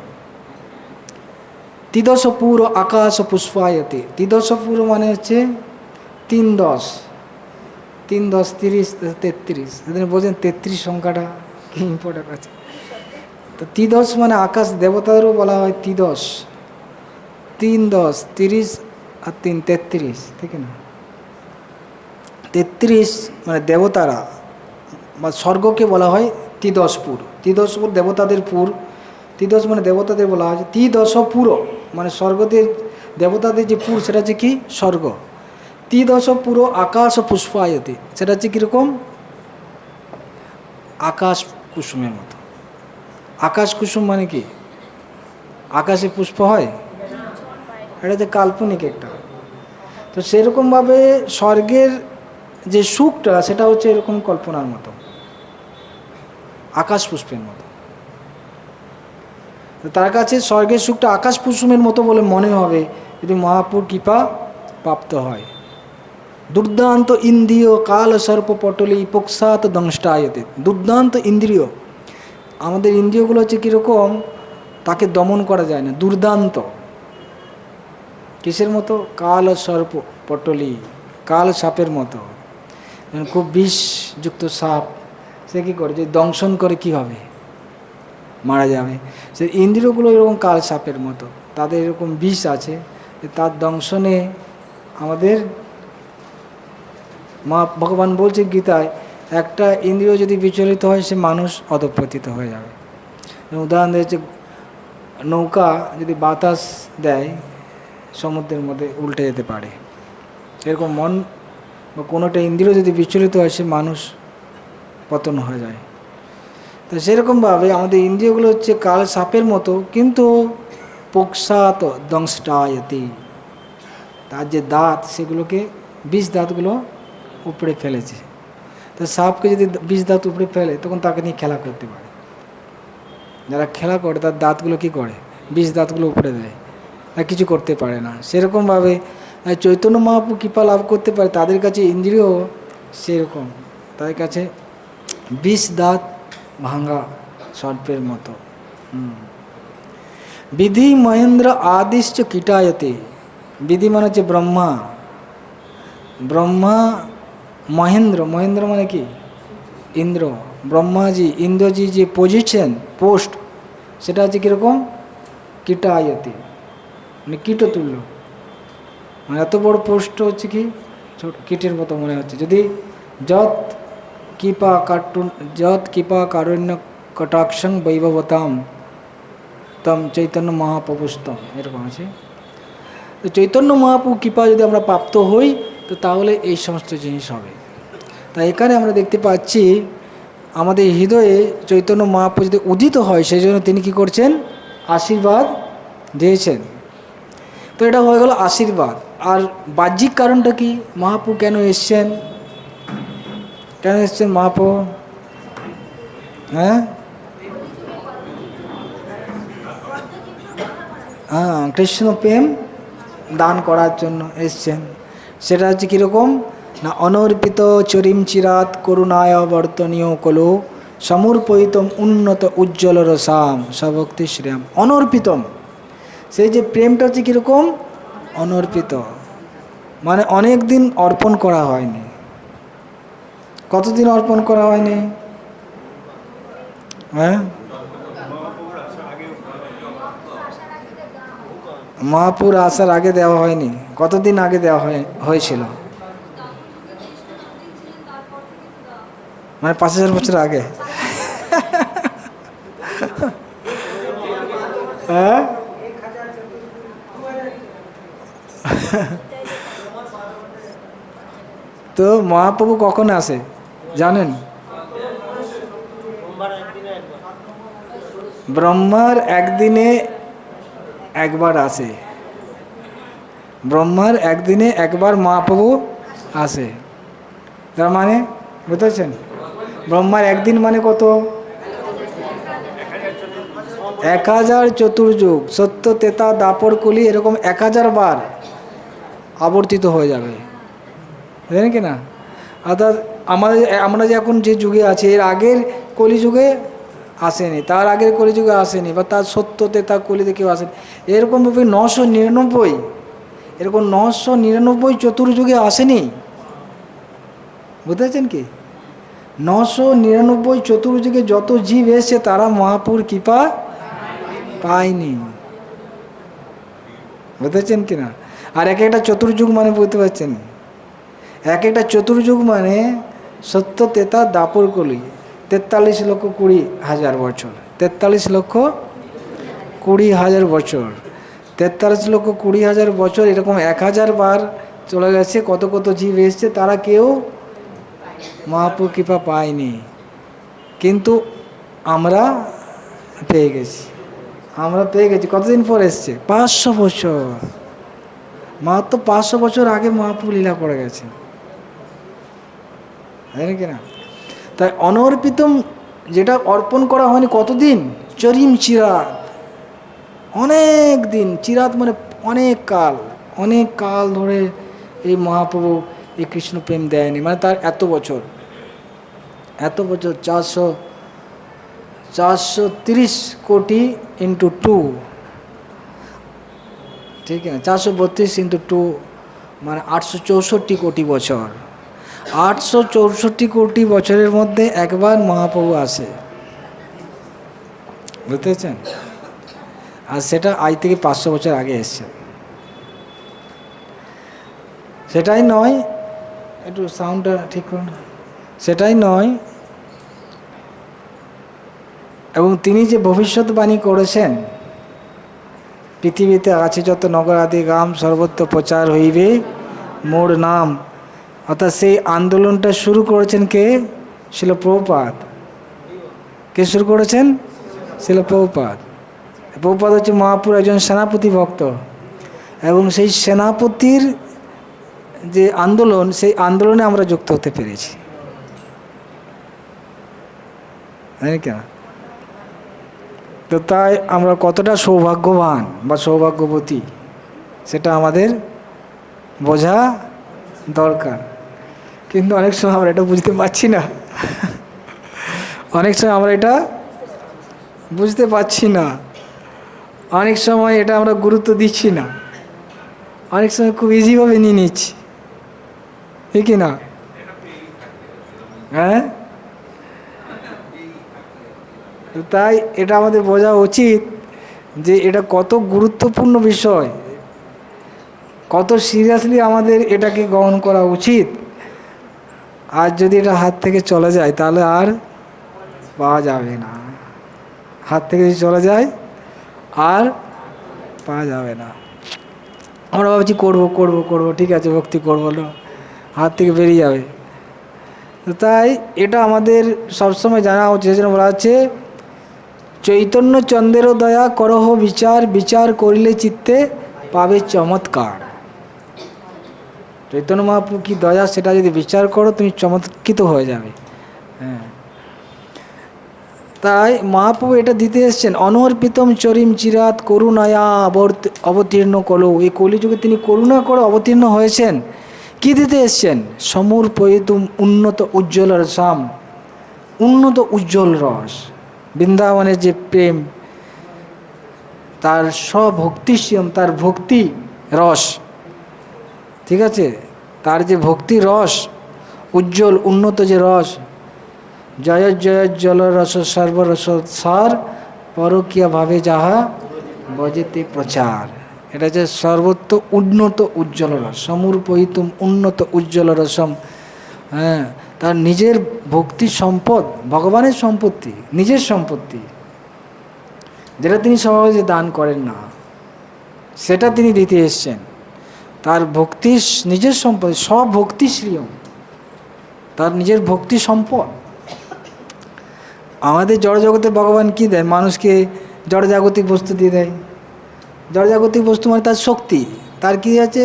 তিদশ পুর আকাশ পুষ্পায়তে, তিদশ পুর মানে হচ্ছে 3 10 30 33, সেদিন বলছেন 33 সংখ্যাটা কি ইম্পর্টেন্ট আছে। তো তিদশ মানে আকাশ, দেবতাদেরও বলা হয় তিদশ, 3 10 30 আর 3 33, ঠিক না? 33 মানে দেবতারা বা স্বর্গকে বলা হয় তিদশপুর। তিদশপুর দেবতাদের পুর, তিদশ মানে দেবতাদের বলা হয়। তিদশ পুর মানে স্বর্গদের দেবতাদের যে পুর, সেটা হচ্ছে কি স্বর্গ। তিদশ পুর আকাশ পুষ্পায়তে, সেটা হচ্ছে কীরকম? আকাশ কুসুমের মতো। আকাশ কুসুম মানে কি? আকাশে পুষ্প হয়? এটা যে কাল্পনিক একটা। তো সেরকমভাবে স্বর্গের যে সুখটা সেটা হচ্ছে এরকম কল্পনার মতো, আকাশ পুষ্পের মতো। তার কাছে স্বর্গের সুখটা আকাশ কুসুমের মতো বলে মনে হবে যদি মহাপুর কৃপা প্রাপ্ত হয়। দুর্দান্ত ইন্দ্রিয় কাল সর্প পটলি পক্ষাত দংষ্টায়তে, দুর্দান্ত ইন্দ্রিয়, আমাদের ইন্দ্রিয়গুলো হচ্ছে কীরকম, তাকে দমন করা যায় না, দুর্দান্ত। কিসের মতো? কাল সর্প পটলি, কাল সাপের মতো। খুব বিষযুক্ত সাপ, সে কী করে? যে দংশন করে কি হবে? মারা যাবে। সে ইন্দ্রিয়গুলো এরকম কাল সাপের মতো, তাদের এরকম বিষ আছে, তার দংশনে আমাদের মা ভগবান বলছে গীতায়, একটা ইন্দ্রিয় যদি বিচলিত হয় সে মানুষ অধঃপতিত হয়ে যাবে। উদাহরণ দিয়েছে, নৌকা যদি বাতাস দেয় সমুদ্রের মধ্যে উল্টে যেতে পারে, এরকম মন বা কোনোটা ইন্দ্রিয় যদি বিচলিত হয় সে মানুষ পতন হয়ে যায়। তো সেরকমভাবে আমাদের ইন্দ্রিয়গুলো হচ্ছে কাল সাপের মতো, কিন্তু পক্ষাত দংষ্টায়তি, তার যে দাঁত সেগুলোকে বিষ দাঁতগুলো উপড়ে ফেলেছে। তো সাপকে যদি বিষ দাঁত উপড়ে ফেলে তখন তাকে নিয়ে খেলা করতে পারে। যারা খেলা করে তার দাঁতগুলো কি করে? বিষ দাঁতগুলো উপড়ে দেয়, আর কিছু করতে পারে না। সেরকমভাবে চৈতন্য মহাপ্রভু কৃপা লাভ করতে পারে, তাদের কাছে ইন্দ্রিয় সেরকম, তাদের কাছে বিষ দাঁত ভাঙা সর্পের মতো। বিধি মহেন্দ্র আদিশ্চ কীটায়তে, বিধি মানে হচ্ছে ব্রহ্মা, ব্রহ্মা মহেন্দ্র, মহেন্দ্র মানে কি? ইন্দ্র। ব্রহ্মাজি ইন্দ্রজি যে পজিশন, পোস্ট, সেটা হচ্ছে কীরকম? কীটায়তে মানে কীটতুল্য, মানে এত বড় পোস্ট হচ্ছে কি ছোট কীটের মতো মনে হচ্ছে। যদি যৎ কৃপা কারুণ্য কটাক্ষং বৈভবতাম তম চৈতন্য মহাপ্রভুস্তম, এরকম আছে। তো চৈতন্য মহাপ্রভু কৃপা যদি আমরা প্রাপ্ত হই তো তাহলে এই সমস্ত জিনিস হবে। তাই এখানে আমরা দেখতে পাচ্ছি আমাদের হৃদয়ে চৈতন্য মহাপ্রভু যদি উদিত হয় সেই জন্য তিনি কী করছেন, আশীর্বাদ দিয়েছেন। তো এটা হয়ে গেল আশীর্বাদ। আর বাহ্যিক কারণটা কি, মহাপ্রভু কেন এসছেন, কেন এসছেন মহাপ্রভু? হ্যাঁ হ্যাঁ, কৃষ্ণ প্রেম দান করার জন্য এসছেন। সেটা হচ্ছে কীরকম না, অনর্পিত চরিম চিরাত করুণায় বর্তনীয় কলো সমর্পিতম উন্নত উজ্জ্বল রসাম সভক্তি শ্রেয়াম। অনর্পিতম, সেই যে প্রেমটা হচ্ছে কীরকম, অনর্পিত, মানে অনেক দিন অর্পণ করা হয়নি। কতদিন অর্পণ করা হয়নি? হ্যাঁ, মহাপুর আসার আগে দেওয়া হয়নি। কতদিন আগে দেওয়া হয়েছিল? মানে 5000 বছর আগে। হ্যাঁ, তো মহাপ্রভু কখন আসে জানেন? ব্রহ্মার একদিনে একবার আসে। ব্রহ্মার একদিনে একবার মহাপ্রভু আসে। তার মানে বুঝতেছেন, ব্রহ্মার একদিন মানে কত? 1000 চতুর্যুগ, সত্য তেতা দাপর কলি, এরকম 1000 বার আবর্তিত হয়ে যাবে, বুঝলেন কি না? অর্থাৎ আমরা যে এখন যে যুগে আছি এর আগের কলিযুগে আসেনি, তার আগের কলিযুগে আসেনি, বা তার সত্য তেতা কলিতে কেউ আসেনি। এরকমভাবে 999, এরকম 999 চতুর্যুগে আসেনি, বুঝতে পারছেন কি? 999 চতুর্যুগে যত জীব এসছে তারা মহাপুর কৃপা পায়নি, বুঝতে পারছেন কি না? আর এক একটা চতুর্যুগ মানে বুঝতে পারছেন, এক একটা চতুর্যুগ মানে সত্য তেতা দাপর কলি 43,20,000 বছর, 43,20,000 বছর, 43,20,000 বছর, এরকম 1000 বার চলে গেছে। কত কত জীব এসছে, তারা কেউ মহাপুর কৃপা পায়নি, কিন্তু আমরা পেয়ে গেছি। আমরা পেয়ে গেছি। কতদিন পর এসছে? 500 বছর। মাত্র 500 বছর আগে মহাপ্রভু লীলা করে গেছে, জানেন কি না? তাই অনর্পিতম যেটা অর্পণ করা হয়নি, কতদিন? চরিম চিরাত, অনেক দিন। চিরাত মানে অনেক কাল, অনেক কাল ধরে এই মহাপ্রভু এই কৃষ্ণ প্রেম দেয়নি, মানে তার এত বছর, এত বছর 430 কোটি ইন্টু 2, ঠিক আছে, 432 ইন্টু 2 মানে 864 কোটি বছর। 864 কোটি বছরের মধ্যে একবার মহাপ্রভু আসে, বুঝতে পারছেন? আর সেটা আজ থেকে 500 বছর আগে এসছে। সেটাই নয়, একটু সাউন্ডটা ঠিক করুন, সেটাই নয়, এবং তিনি যে ভবিষ্যৎবাণী করেছেন, পৃথিবীতে আছে যত নগর আদি গ্রাম সর্বত্র প্রচার হইবে মোর নাম, অর্থাৎ সেই আন্দোলনটা শুরু করেছেন কে? শিল প্রভুপাদ। কে শুরু করেছেন? শিল প্রভুপাদ। প্রভুপাদ হচ্ছে মহাপুর একজন সেনাপতি ভক্ত, এবং সেই সেনাপতির যে আন্দোলন, সেই আন্দোলনে আমরা যুক্ত হতে পেরেছি, জানি কেন? তো তাই আমরা কতটা সৌভাগ্যবান বা সৌভাগ্যবতী সেটা আমাদের বোঝা দরকার। কিন্তু অনেক সময় আমরা এটা বুঝতে পারছি না, অনেক সময় আমরা এটা বুঝতে পারছি না, অনেক সময় এটা আমরা গুরুত্ব দিচ্ছি না, অনেক সময় খুব ইজিভাবে নিয়ে নিচ্ছি, ঠিক না? হ্যাঁ, তাই এটা আমাদের বোঝা উচিত যে এটা কত গুরুত্বপূর্ণ বিষয়, কত সিরিয়াসলি আমাদের এটাকে গ্রহণ করা উচিত। আর যদি এটা হাত থেকে চলে যায় তাহলে আর পাওয়া যাবে না, হাত থেকে যদি চলে যায় আর পাওয়া যাবে না। আমরা ভাবছি করবো করবো করবো, ঠিক আছে ভক্তি করবো না, হাত থেকে বেরিয়ে যাবে। তো তাই এটা আমাদের সবসময় জানা উচিত। যেন বলা হচ্ছে চৈতন্য চন্দ্রের দয়া করহ বিচার, বিচার করিলে চিত্তে পাবে চমৎকার। চৈতন্য মহাপ্রভু কি দয়া, সেটা যদি বিচার করো তুমি চমৎকৃত হয়ে যাবে। হ্যাঁ, তাই মহাপ্রভু এটা দিতে এসছেন, অনর্পিতম চরিম চিরাত করুণায়া অবতীর্ণ কলো। এই কলিযুগে তিনি করুণা করে অবতীর্ণ হয়েছেন। কি দিতে এসছেন? সমুর পয়িতুম উন্নত উজ্জ্বল রসাম, উন্নত উজ্জ্বল রস। বৃন্দাবনের যে প্রেম, তার স্বভক্তিশ্যম, তার ভক্তি রস, ঠিক আছে, তার যে ভক্তি রস, উজ্জ্বল উন্নত যে রস, জয় জয় জল রস সর্বরস সার, পরকীয়া ভাবে যাহা বজেতে প্রচার। এটা হচ্ছে সর্বত্র উন্নত উজ্জ্বল রস, সমুর পহিতুম উন্নত উজ্জ্বল রসম। হ্যাঁ, তার নিজের ভক্তি সম্পদ, ভগবানের সম্পত্তি, নিজের সম্পত্তি, যেটা তিনি সহজে দান করেন না, সেটা তিনি দিতে এসছেন। তার ভক্তি নিজের সম্পদ, সব ভক্তি শ্রিয়ম, তার নিজের ভক্তি সম্পদ। আমাদের জড়জগতে ভগবান কি দেয়? মানুষকে জড়জাগতিক বস্তু দিয়ে দেয়। জড়জাগতিক বস্তু মানে তার শক্তি, তার কি আছে?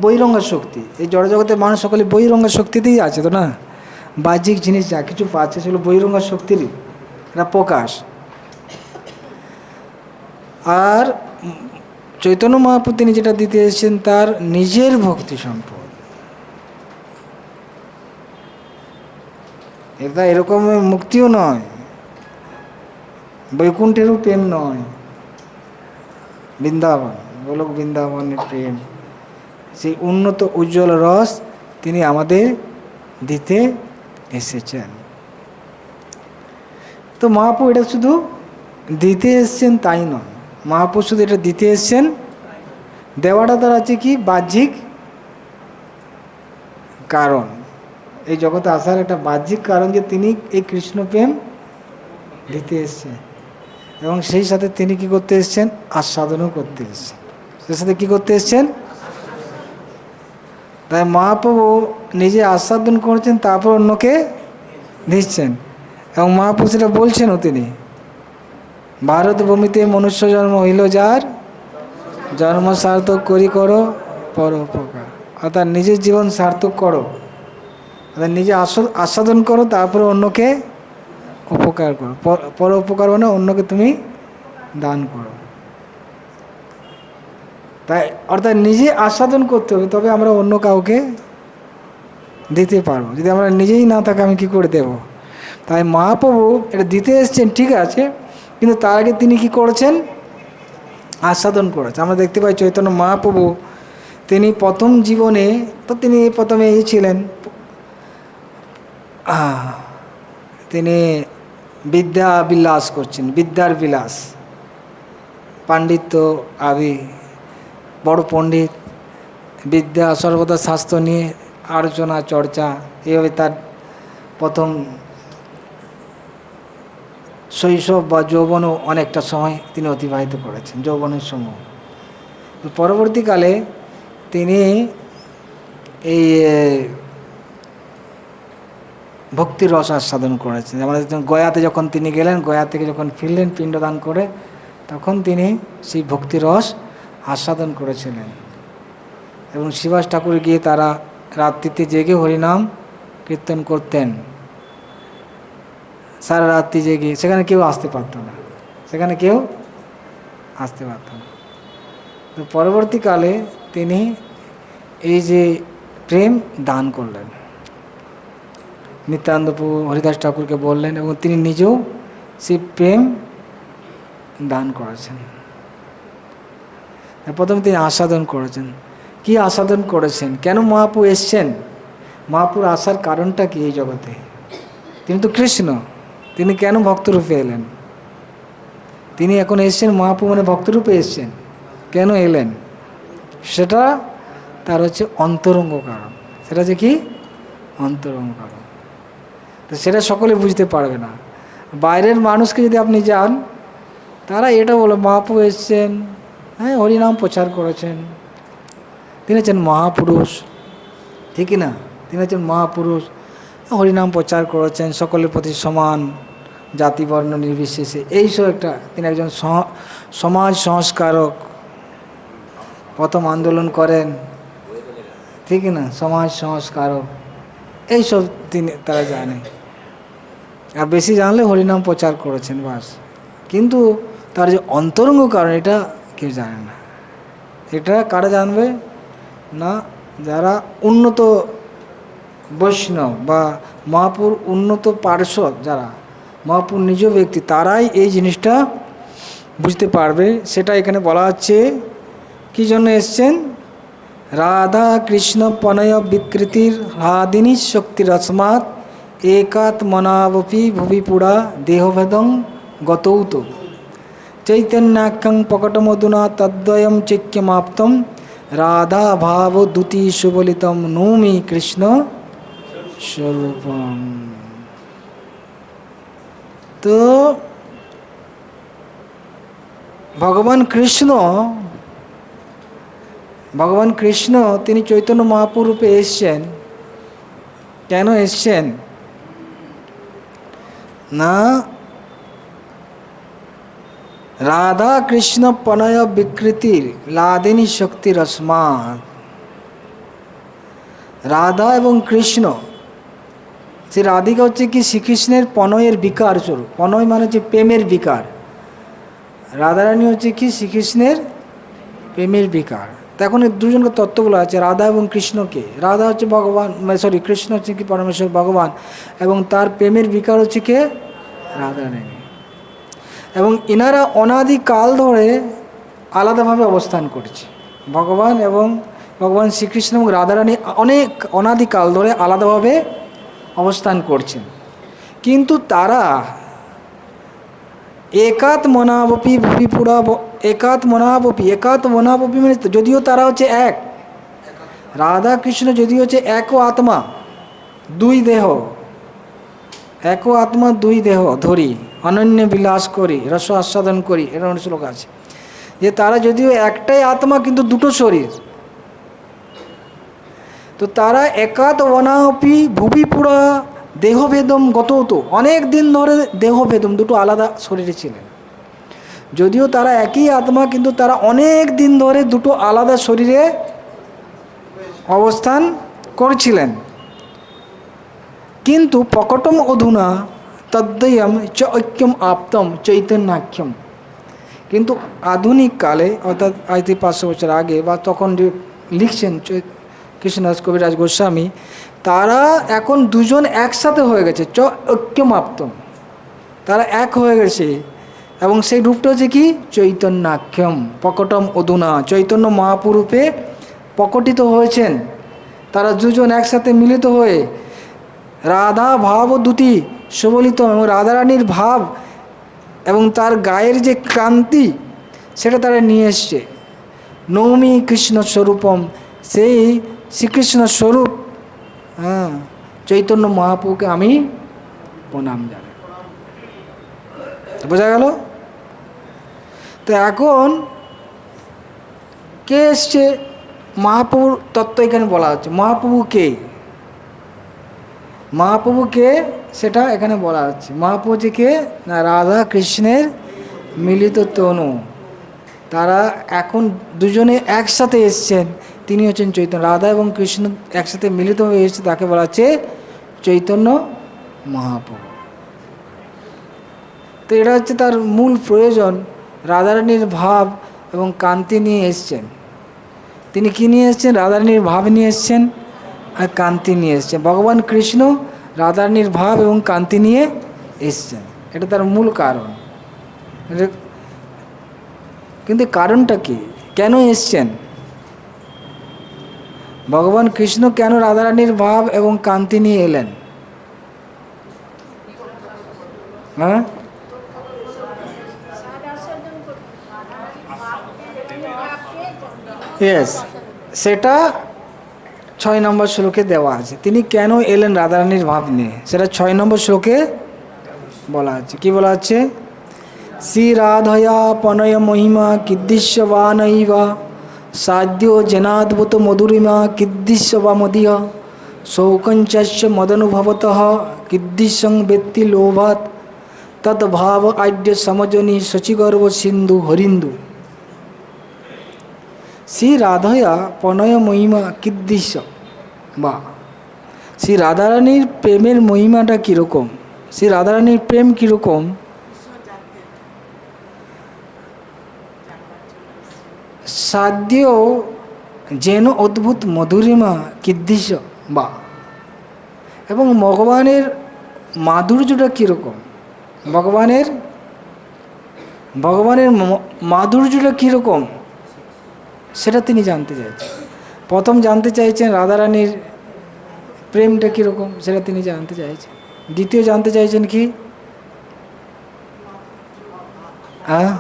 বহিরঙ্গা শক্তি। এই জড়জগতের মানুষ সকলে বহিরঙ্গা শক্তিতেই আছে, তো না? বাহ্যিক জিনিস যা কিছু পাচ্ছে সেগুলো বহিরঙ্গা শক্তিরই একটা প্রকাশ। আর চৈতন্য মহাপ্রভু তিনি যেটা দিতে এসেছেন তার নিজের ভক্তি সম্পদ। এটা এরকম মুক্তিও নয়, বৈকুণ্ঠেরও প্রেম নয়, বৃন্দাবন, গোলক বৃন্দাবনের প্রেম, সেই উন্নত উজ্জ্বল রস তিনি আমাদের দিতে এসেছেন। তো মহাপ্রভু এটা শুধু দিতে এসছেন তাই নয়, মহাপ্রভু শুধু এটা দিতে এসছেন, দেওয়াটা তার আছে কি বাহ্যিক কারণ। এই জগতে আসার একটা বাহ্যিক কারণ যে তিনি এই কৃষ্ণ প্রেম দিতে এসছেন, এবং সেই সাথে তিনি কি করতে এসছেন? আস্বাদনও করতে এসছেন। সেই সাথে কি করতে এসছেন? তাই মহাপ্রভু নিজে আস্বাদন করছেন, তারপর অন্যকে দিচ্ছেন। এবং মহাপ্রভু সেটা বলছেনও, তিনি ভারত ভূমিতে মনুষ্য জন্ম হইল যার, জন্ম সার্থক করি করো পরোপকার। অর্থাৎ নিজের জীবন সার্থক করো, অর্থাৎ নিজে আস্বাদন করো, তারপরে অন্যকে উপকার করো। পরোপকার মানে অন্যকে তুমি দান করো। তাই অর্থাৎ নিজে আস্বাদন করতে হবে, তবে আমরা অন্য কাউকে দিতে পারবো। যদি আমরা নিজেই না থাকি, আমি কী করে দেব? তাই মহাপ্রভু এটা দিতে এসছেন, ঠিক আছে, কিন্তু তার আগে তিনি কি করেছেন? আস্বাদন করেছেন। আমরা দেখতে পাই চৈতন্য মহাপ্রভু তিনি প্রথম জীবনে তো তিনি প্রথমে এই ছিলেন, তিনি বিদ্যা বিলাস করছেন, বিদ্যার বিলাস, পাণ্ডিত্য আদি, বড় পণ্ডিত, বিদ্যা সর্বদা শাস্ত্র নিয়ে আলোচনা চর্চা, এইভাবে তার প্রথম শৈশব বা যৌবনও অনেকটা সময় তিনি অতিবাহিত করেছেন, যৌবনের সময়। পরবর্তীকালে তিনি এই ভক্তির রস আস্বাদন করেছেন। আমাদের গয়াতে যখন তিনি গেলেন, গয়া থেকে যখন ফিরলেন পিণ্ডদান করে, তখন তিনি সেই ভক্তির রস আস্বাদন করেছিলেন। এবং শিবাস ঠাকুর গিয়ে তারা রাত্রিতে জেগে হরিনাম কীর্তন করতেন, সারা রাত্রি জেগে। সেখানে কেউ আসতে পারত না, সেখানে কেউ আসতে পারত না। তো পরবর্তীকালে তিনি এই যে প্রেম দান করলেন, নিত্যানন্দ প্রভু হরিদাস ঠাকুরকে বললেন, এবং তিনি নিজেও সেই প্রেম দান করেছেন। প্রথমে তিনি আস্বাদন করেছেন। কি আস্বাদন করেছেন? কেন মহাপ্রভু এসছেন? মহাপ্রভুর আসার কারণটা কি এই জগতে? তিনি তো কৃষ্ণ, তিনি কেন ভক্তরূপে এলেন? তিনি এখন এসছেন, মহাপ্রভু মানে ভক্তরূপে এসছেন। কেন এলেন? সেটা তার হচ্ছে অন্তরঙ্গ কারণ। সেটা হচ্ছে কি? অন্তরঙ্গ কারণ। তো সেটা সকলে বুঝতে পারবে না। বাইরের মানুষকে যদি আপনি যান, তারা এটা বলো মহাপ্রভু এসছেন, হ্যাঁ হরিনাম প্রচার করেছেন, তিনি হচ্ছেন মহাপুরুষ, ঠিক না? তিনি হচ্ছেন মহাপুরুষ, হরিনাম প্রচার করেছেন, সকলের প্রতি সমান, জাতি বর্ণ নির্বিশেষে, এইসব একটা। তিনি একজন সমাজ সংস্কারক, প্রথম আন্দোলন করেন, ঠিক না? সমাজ সংস্কারক, এইসব তারা জানে। আর বেশি জানলে হরিনাম প্রচার করেছেন বাস। কিন্তু তার যে অন্তরঙ্গ কারণ এটা কেউ জানে না। এটা কারা জানবে না? যারা উন্নত বৈষ্ণব বা মহাপুর উন্নত পার্শ্বদ, যারা মহাপুর নিজ ব্যক্তি, তারাই এই জিনিসটা বুঝতে পারবে। সেটা এখানে বলা হচ্ছে। কী জন্য এসছেন? রাধা কৃষ্ণ পনয় বিকৃতির হ্লাদিনী শক্তির রসমাত একাত্মনাবপি ভুবিপুরা দেহভেদং গতৌত চৈতন্যাখ্যং প্রকটমধুনা তদ্বয়ম চৈক্যমাপ্তম রাধা ভাব দ্যুতি সুবলিতম নৌমি কৃষ্ণ স্বরূপম। তো ভগবান কৃষ্ণ তিনি চৈতন্য মহাপুর রূপে এসছেন। কেন এসছেন না? রাধা কৃষ্ণ প্রণয় বিকৃতির লাদিনী শক্তির রসমাত। রাধা এবং কৃষ্ণ, সে রাধিকা হচ্ছে কি শ্রীকৃষ্ণের প্রণয়ের বিকার স্বরূপ। প্রণয় মানে হচ্ছে প্রেমের বিকার। রাধারানী হচ্ছে কি শ্রীকৃষ্ণের প্রেমের বিকার। তো এখন এই দুজনকে তত্ত্বগুলো আছে, রাধা এবং কৃষ্ণকে। রাধা হচ্ছে ভগবান, কৃষ্ণ হচ্ছে কি পরমেশ্বর ভগবান, এবং তার প্রেমের বিকার হচ্ছে কে? রাধারানী। এবং ইনারা অনাদিকাল ধরে আলাদাভাবে অবস্থান করছে। ভগবান শ্রীকৃষ্ণ এবং রাধারানী অনাদিকাল ধরে আলাদাভাবে অবস্থান করছেন। কিন্তু তারা একাত্মনাবপি ভূমিপুরা একাত্মনাবপি মানে যদিও তারা হচ্ছে এক, রাধা কৃষ্ণ যদিও হচ্ছে এক আত্মা দুই দেহ, এক আত্মা দুই দেহ ধরি অনন্য বিলাস করি রস আস্বাদন করি, এরকম শ্লোক আছে যে তারা যদিও একটাই আত্মা কিন্তু দুটো শরীর। তো তারা একাত্মনাবপি ভূমিপুরা দেহভেদম গতৌত, অনেক দিন ধরে দেহভেদম, দুটো আলাদা শরীরে ছিলেন। যদিও তারা একই আত্মা কিন্তু তারা অনেক দিন ধরে দুটো আলাদা শরীরে অবস্থান করছিলেন। কিন্তু প্রকটম অধুনা তদ্বয়ম চ ঐক্যম আপ্তম চৈতন্যাখ্যম। কিন্তু আধুনিক কালে, অর্থাৎ আজ থেকে 500 বছর আগে বা তখন যে লিখছেন কৃষ্ণদাস কবিরাজ গোস্বামী, তারা এখন দুজন একসাথে হয়ে গেছে, চ ঐক্যম আপ্তম, তারা এক হয়ে গেছে। এবং সেই রূপটা হচ্ছে কি? চৈতন্যাখ্যম প্রকটম অধুনা, চৈতন্য মহাপুরূপে প্রকটিত হয়েছেন। তারা দুজন একসাথে মিলিত হয়ে রাধা ভাব ও দ্যুতি সুবলিত, এবং রাধারানীর ভাব এবং তার গায়ের যে কান্তি সেটা তারা নিয়ে এসছে। নৌমি কৃষ্ণ স্বরূপম, সেই শ্রীকৃষ্ণ স্বরূপ চৈতন্য মহাপ্রভুকে আমি প্রণাম জানাই। বোঝা গেল? তো এখন কে এসছে? মহাপ্রভুর তত্ত্ব এখানে বলা হচ্ছে। মহাপ্রভু কে সেটা এখানে বলা হচ্ছে। মহাপ্রভু যে কে না? রাধা কৃষ্ণের মিলিত তনু। তারা এখন দুজনে একসাথে এসছেন, তিনি হচ্ছেন চৈতন্য। রাধা এবং কৃষ্ণ একসাথে মিলিত হয়ে এসছে, তাকে বলা হচ্ছে চৈতন্য মহাপ্রভু। তো এটা হচ্ছে তার মূল প্রয়োজন। রাধারানীর ভাব এবং কান্তি নিয়ে এসছেন। তিনি কী নিয়ে এসছেন? রাধারানীর ভাব নিয়ে এসছেন আর কান্তি নিয়ে এসছেন। ভগবান কৃষ্ণ রাধারানীর ভাব এবং কান্তি নিয়ে এসছেন, এটা তার মূল কারণ। কিন্তু কারণটা কি? কেন এসছেন? ভগবান কৃষ্ণ কেন রাধারানীর ভাব এবং কান্তি নিয়ে এলেন? হ্যাঁ, ইয়েস, সেটা 6 নম্বর শ্লোকে দেওয়া আছে। তিনি কেন এলেন রাধারানীর ভাব নিয়ে, সেটা 6 নম্বর শ্লোকে বলা আছে। কি বলা আছে? শ্রী রাধয়া পনয় মহিমা কীদৃশ্যবানৈবা সাদ্য জেনাদ্ভুত মধুরিমা কিদ্দৃশ্য বা মদীয় শৌকঞ্চস্য মদনুভবত কিদ্দৃশ্যং ব্যক্তি লোভাত তদ্ভাব আদ্য সমজনী শচীগর্ভ সিন্ধু হরিন্দু। শ্রী রাধয়া প্রণয় মহিমা কিদ্দৃশ্য বা শ্রী রাধারানীর প্রেমের মহিমাটা কীরকম, শ্রী রাধারানীর প্রেম কীরকম, সাদ্য যেন অদ্ভুত মধুরিমা কিদ্দৃশ্য বা, এবং ভগবানের মাধুর্যটা কীরকম, ভগবানের মাধুর্যটা কীরকম সেটা তিনি জানতে চাইছেন। প্রথম জানতে চাইছেন রাধারানীর প্রেমটা কীরকম, সেটা তিনি জানতে চাইছেন। দ্বিতীয় জানতে চাইছেন কি, হ্যাঁ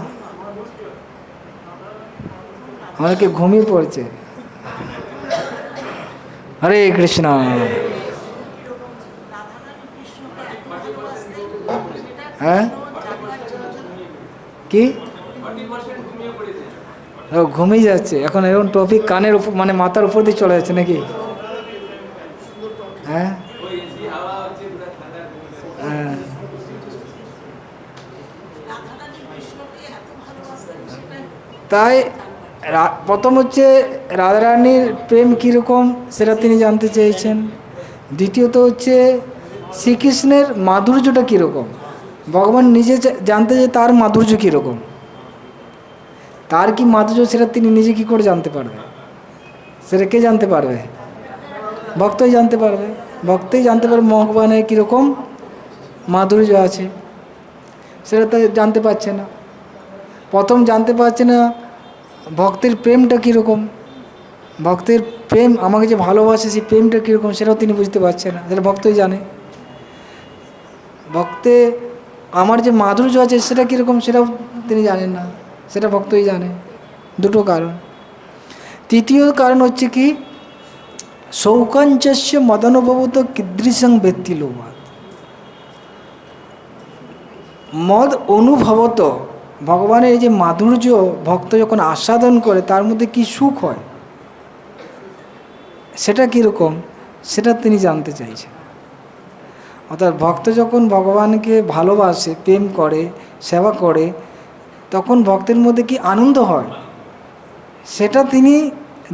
অনেকে ঘুমিয়ে পড়ছে। হরে কৃষ্ণ। হ্যাঁ কি ঘুমিয়ে যাচ্ছে এখন, এরকম টপিক কানের উপর মানে মাথার উপর দিয়ে চলে যাচ্ছে নাকি? হ্যাঁ হ্যাঁ তাই প্রথম হচ্ছে রাধারানীর প্রেম কীরকম সেটা তিনি জানতে চেয়েছেন। দ্বিতীয়ত হচ্ছে শ্রীকৃষ্ণের মাধুর্যটা কীরকম, ভগবান নিজে জানতে চায় তার মাধুর্য কীরকম, তার কি মাধুর্য সেটা তিনি নিজে কী করে জানতে পারবে, সেটা কে জানতে পারবে? ভক্তই জানতে পারবে। ভক্তই জানতে পারবে ভগবানের কীরকম মাধুর্য আছে, সেটা তো জানতে পারছে না। প্রথম জানতে পারছে না ভক্তের প্রেমটা কীরকম, ভক্তের প্রেম আমাকে যে ভালোবাসে সেই প্রেমটা কীরকম সেটাও তিনি বুঝতে পারছে না, সেটা ভক্তই জানে। ভক্তে আমার যে মাধুর্য আছে সেটা কীরকম সেটাও তিনি জানেন না, সেটা ভক্তই জানে। দুটো কারণ। তৃতীয় কারণ হচ্ছে কি, শৌকাঞ্চস্য মদনুভবত কিদৃশং ব্যক্তি লোভাৎ। মদ অনুভবত ভগবানের এই যে মাধুর্য ভক্ত যখন আস্বাদন করে তার মধ্যে কি সুখ হয় সেটা কীরকম সেটা তিনি জানতে চাইছেন। অর্থাৎ ভক্ত যখন ভগবানকে ভালোবাসে, প্রেম করে, সেবা করে, তখন ভক্তের মধ্যে কি আনন্দ হয় সেটা তিনি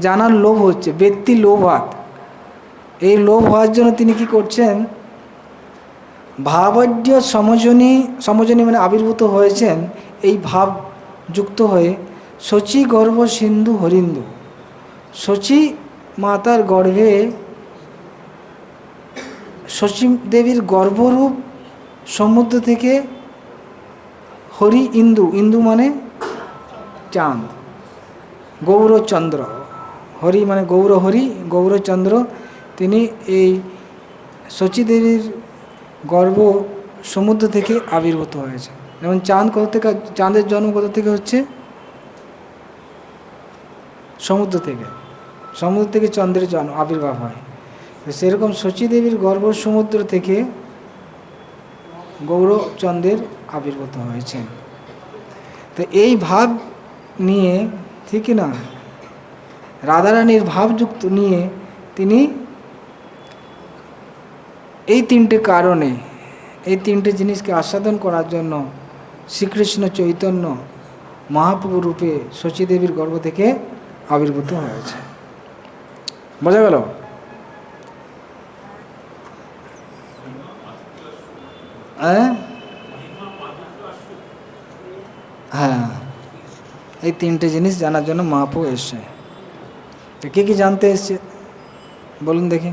জানার লোভ হচ্ছে, ব্যক্তি লোভাৎ। এই লোভ হওয়ার জন্য তিনি কি করছেন, ভাবাঢ্য সমজনী মানে আবির্ভূত হয়েছেন এই ভাব যুক্ত হয়ে শচী গর্ভ সিন্ধু হরিন্দু। শচী মাতার গর্ভে, শচী দেবীর গর্ভরূপ সমুদ্র থেকে হরি ইন্দু, ইন্দু মানে চাঁদ, গৌরচন্দ্র, হরি মানে গৌর হরি, গৌরচন্দ্র, তিনি এই শচী দেবীর গর্ভ সমুদ্র থেকে আবির্ভূত হয়েছে। যেমন চাঁদ কোথা থেকে, চাঁদের জন্ম কোথা থেকে হচ্ছে, সমুদ্র থেকে, সমুদ্র থেকে চন্দ্রের জন্ম আবির্ভাব হয়। সেরকম শচী দেবীর গর্ভ সমুদ্র থেকে গৌরচন্দ্রের আবির্ভূত হয়েছেন। তো এই ভাব নিয়ে, ঠিক না, রাধারানীর ভাবযুক্ত নিয়ে তিনি এই তিনটে কারণে, এই তিনটে জিনিসকে আস্বাদন করার জন্য শ্রীকৃষ্ণ চৈতন্য মহাপ্রভু রূপে শচী দেবীর গর্ভ থেকে আবির্ভূত হয়েছে। বোঝা গেল? হ্যাঁ, এই তিনটে জিনিস জানার জন্য মহাপ্রভু এসছে। তো কে কি জানতে এসছে বলুন দেখি?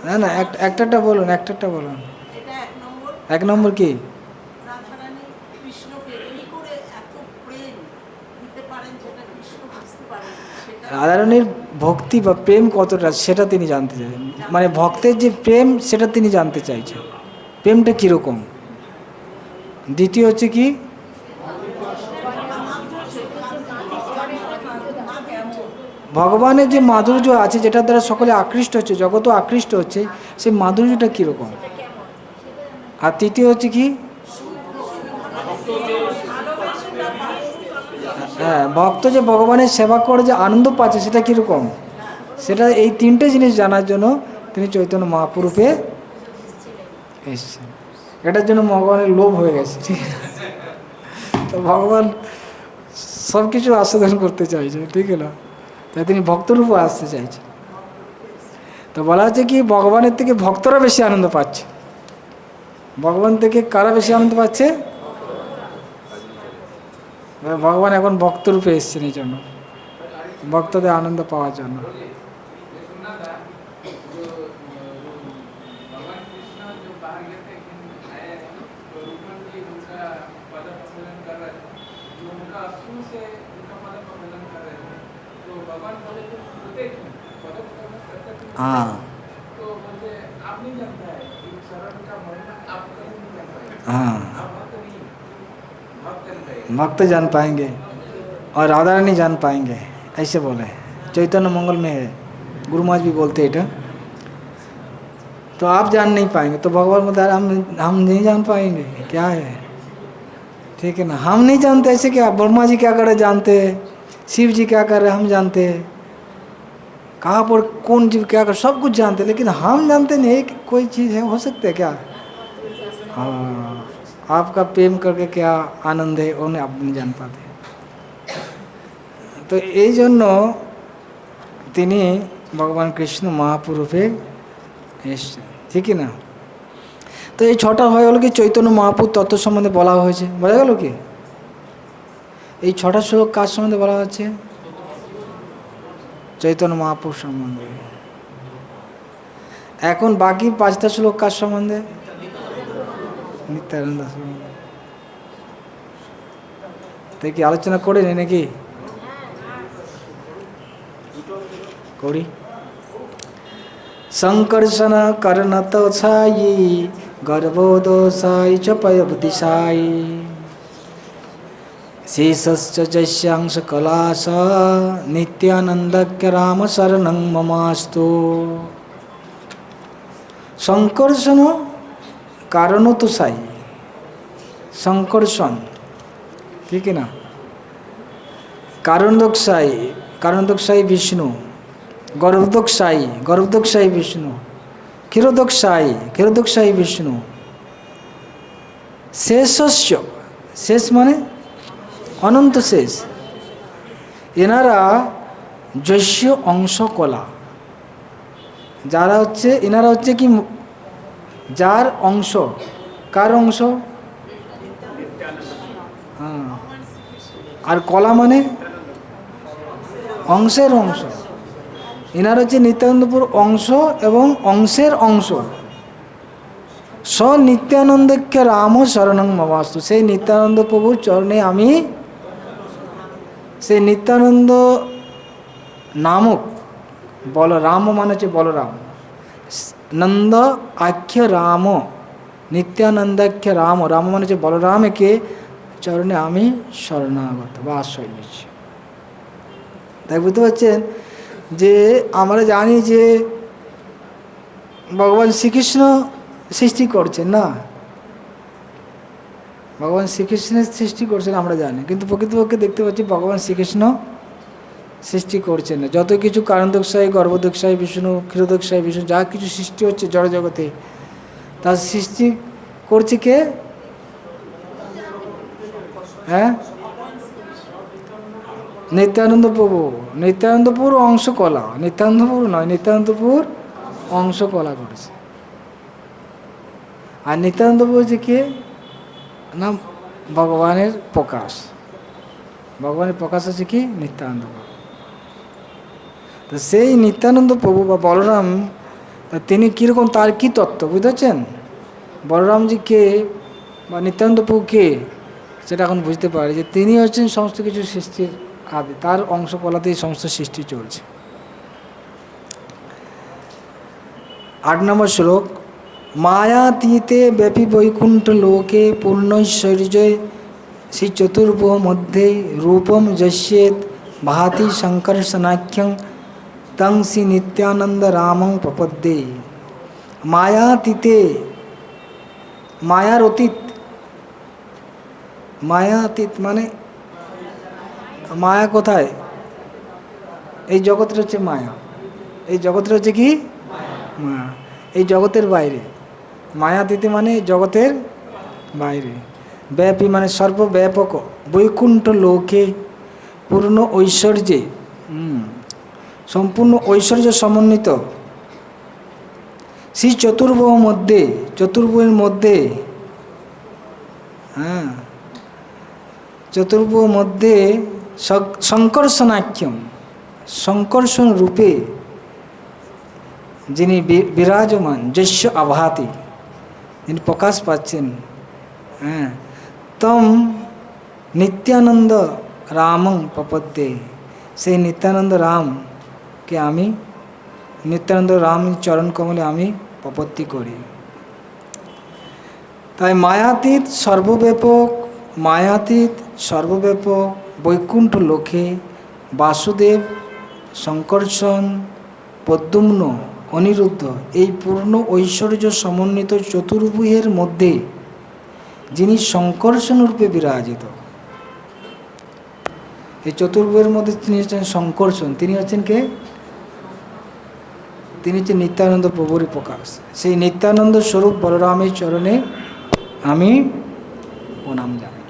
না না, একটা বলুন, একটা বলুন। এক নম্বর কি? রাধারানীর ভক্তি বা প্রেম কতটা সেটা তিনি জানতে চাইছেন, মানে ভক্তের যে প্রেম সেটা তিনি জানতে চাইছেন, প্রেমটা কীরকম। দ্বিতীয় হচ্ছে কি, ভগবানের যে মাধুর্য আছে যেটার দ্বারা সকলে আকৃষ্ট হচ্ছে, জগৎও আকৃষ্ট হচ্ছে, সেই মাধুর্যটা কীরকম। আর তৃতীয় হচ্ছে কি, হ্যাঁ, ভক্ত যে ভগবানের সেবা করে যে আনন্দ পাচ্ছে সেটা কীরকম, সেটা এই তিনটে জিনিস জানার জন্য তিনি চৈতন্য মহাপ্রভুতে এসছেন। এটার জন্য ভগবানের লোভ হয়ে গেছে, ঠিক আছে? তো ভগবান সব কিছু আস্বাদন করতে চাইছে, ঠিক না? তাই তিনি ভক্তরূপে আসতে চাইছে। তো বলা হচ্ছে কি, ভগবানের থেকে ভক্তরা বেশি আনন্দ পাচ্ছে। ভগবান থেকে কারা বেশি আনন্দ পাচ্ছে? ভগবান এখন ভক্তরূপে এসছেন এই জন্য, ভক্তদের আনন্দ পাওয়ার জন্য। हाँ हाँ, भक्त जान पाएंगे और राधा रानी जान पाएंगे, ऐसे बोले। चैतन्य मंगल में है, गुरु महाराज भी बोलते हैं। तो आप जान नहीं पाएंगे, तो भगवान बता रहे हम नहीं जान पाएंगे, क्या है, ठीक है ना? हम नहीं जानते, ऐसे क्या? ब्रह्मा जी क्या कर रहे जानते हैं, शिव जी क्या कर रहे हम जानते हैं, कहाँ पर कौन जीव क्या कर, सब कुछ जानते हैं, लेकिन हम जानते नहीं कि कोई चीज़ है, हो सकता है क्या? हाँ, आपका प्रेम करके क्या आनंद है उन्हें आप नहीं जान पाते। तो এই জন্য তিনি ভগবান কৃষ্ণ মহাপুরুষে এসছেন, ঠিকই না? তো এই ছটা হয়ে গেল কি চৈতন্য মহাপুর তত্ত্ব সম্বন্ধে বলা হয়েছে, বোঝা গেল কি? এই ছটা শ্লোক কার সম্বন্ধে বলা হচ্ছে? চৈতন্য মহাপুর সম্বন্ধে। এখন বাকি 5টা শ্লোক কার সম্বন্ধে? নিত্যানন্দ সম্বন্ধে। তাই কি আলোচনা করে নি নাকি? করি। সংকর্ষণ কর্ণত ছায়ী গর্ভোদোষায় চ পয়বতিশায়ী शेषश्च जस्यांश कलाश नित्यानंदक्य राम शरणं ममास्तु। संकर्षण कारण तो साई, संकर्षण, ठीक है ना? कारणोदकसाई विष्णु, गर्भोदकसाई विष्णु, क्षीरोदकसाई विष्णु, शेषस्य, शेष माने অনন্ত শেষ, এনারা যস্য অংশ কলা, যারা হচ্ছে এনারা হচ্ছে কি যার অংশ, কার অংশ? হ্যাঁ, আর কলা মানে অংশের অংশ। এনারা হচ্ছে নিত্যানন্দপুর অংশ এবং অংশের অংশ। স নিত্যানন্দকে রাম শরণং মমাস্তু, সেই নিত্যানন্দ প্রভুর চরণে আমি, সেই নিত্যানন্দ নামক বলরাম মানে হচ্ছে বলরাম, নন্দ আখ্য রাম, নিত্যানন্দাখ্য রাম, রাম মানে হচ্ছে বলরামকে চরণে আমি শরণাগত বা আশ্রয় নিচ্ছি। তাই বুঝতে পারছেন যে আমরা জানি যে ভগবান শ্রীকৃষ্ণ সৃষ্টি করছেন না, ভগবান শ্রীকৃষ্ণের সৃষ্টি করছেন আমরা জানি, কিন্তু প্রকৃতপক্ষে দেখতে পাচ্ছি ভগবান শ্রীকৃষ্ণ সৃষ্টি করছেন না। যত কিছু কারণোদকসাই, গর্ভোদকসাই বিষ্ণু, ক্ষীরোদকসাই বিষ্ণু, যা কিছু সৃষ্টি হচ্ছে জড় জগতে, তার সৃষ্টি করছে কে? হ্যাঁ, নিত্যানন্দ প্রভু। নিত্যানন্দপুর অংশ কলা, নিত্যানন্দপুর নয়, নিত্যানন্দপুর অংশ কলা করেছে। আর নিত্যানন্দ প্রভু হচ্ছে কে না? ভগবানের প্রকাশ। ভগবানের প্রকাশ হচ্ছে কি? নিত্যানন্দ প্রভু। তো সেই নিত্যানন্দ প্রভু বা বলরাম, তিনি কীরকম, তার কি তত্ত্ব বুঝতে পারছেন? বলরামজি কে বা নিত্যানন্দ প্রভু কে, সেটা এখন বুঝতে পারি যে তিনি হচ্ছেন সমস্ত কিছু সৃষ্টির আদি, তার অংশকলাতেই সমস্ত সৃষ্টি চলছে। 8 নম্বর শ্লোক, মায়াতীতে ব্যাপী বৈকুণ্ঠ লোকে পূর্ণৈশ্বর্যে শ্রী চতুর্ভুজ মধ্যে রূপম যস্যেত ভাতি সংকর্ষণাখ্যং তং শ্রী নিত্যানন্দ রামং প্রপদ্যে। মায়াতীতে, মায়ার অতীত, মায়া অতীত মানে মায়া কোথায়? এই জগৎটা হচ্ছে মায়া, এই জগৎটা হচ্ছে কি মায়া, এই জগতের বাইরে। মায়াতীতে মানে জগতের বাইরে। ব্যাপী মানে সর্বব্যাপক, বৈকুণ্ঠ লোকে পূর্ণ ঐশ্বর্যে, সম্পূর্ণ ঐশ্বর্য সমন্বিত, সেই চতুর্ভুজ মধ্যে, চতুর্ভুজের মধ্যে, হ্যাঁ, চতুর্ভুজ মধ্যে সংকর্ষণাখ্যম, সংকর্ষণ রূপে যিনি বিরাজমান, যস্য আভাতি, যিনি প্রকাশ পাচ্ছেন, হ্যাঁ, তম নিত্যানন্দ রামং প্রপদ্যে, সেই নিত্যানন্দ রামকে আমি, নিত্যানন্দ রাম চরণ কমলে আমি প্রপত্তি করি। তাই মায়াতীত সর্বব্যাপক, মায়াতীত সর্বব্যাপক বৈকুণ্ঠ লোকে বাসুদেব, শঙ্কর্ষণ, প্রদ্যুম্ন, অনিরুদ্ধ, এই পূর্ণ ঐশ্বর্য সমন্বিত চতুর্ভুজের মধ্যে যিনি শঙ্কর্ষণ রূপে বিরাজিত, এই চতুর্ভুজের মধ্যে তিনি হচ্ছেন শঙ্কর্ষণ। তিনি হচ্ছেন কে? তিনি হচ্ছেন নিত্যানন্দ প্রভুরই প্রকাশ। সেই নিত্যানন্দ স্বরূপ বলরামের চরণে আমি প্রণাম জানাই।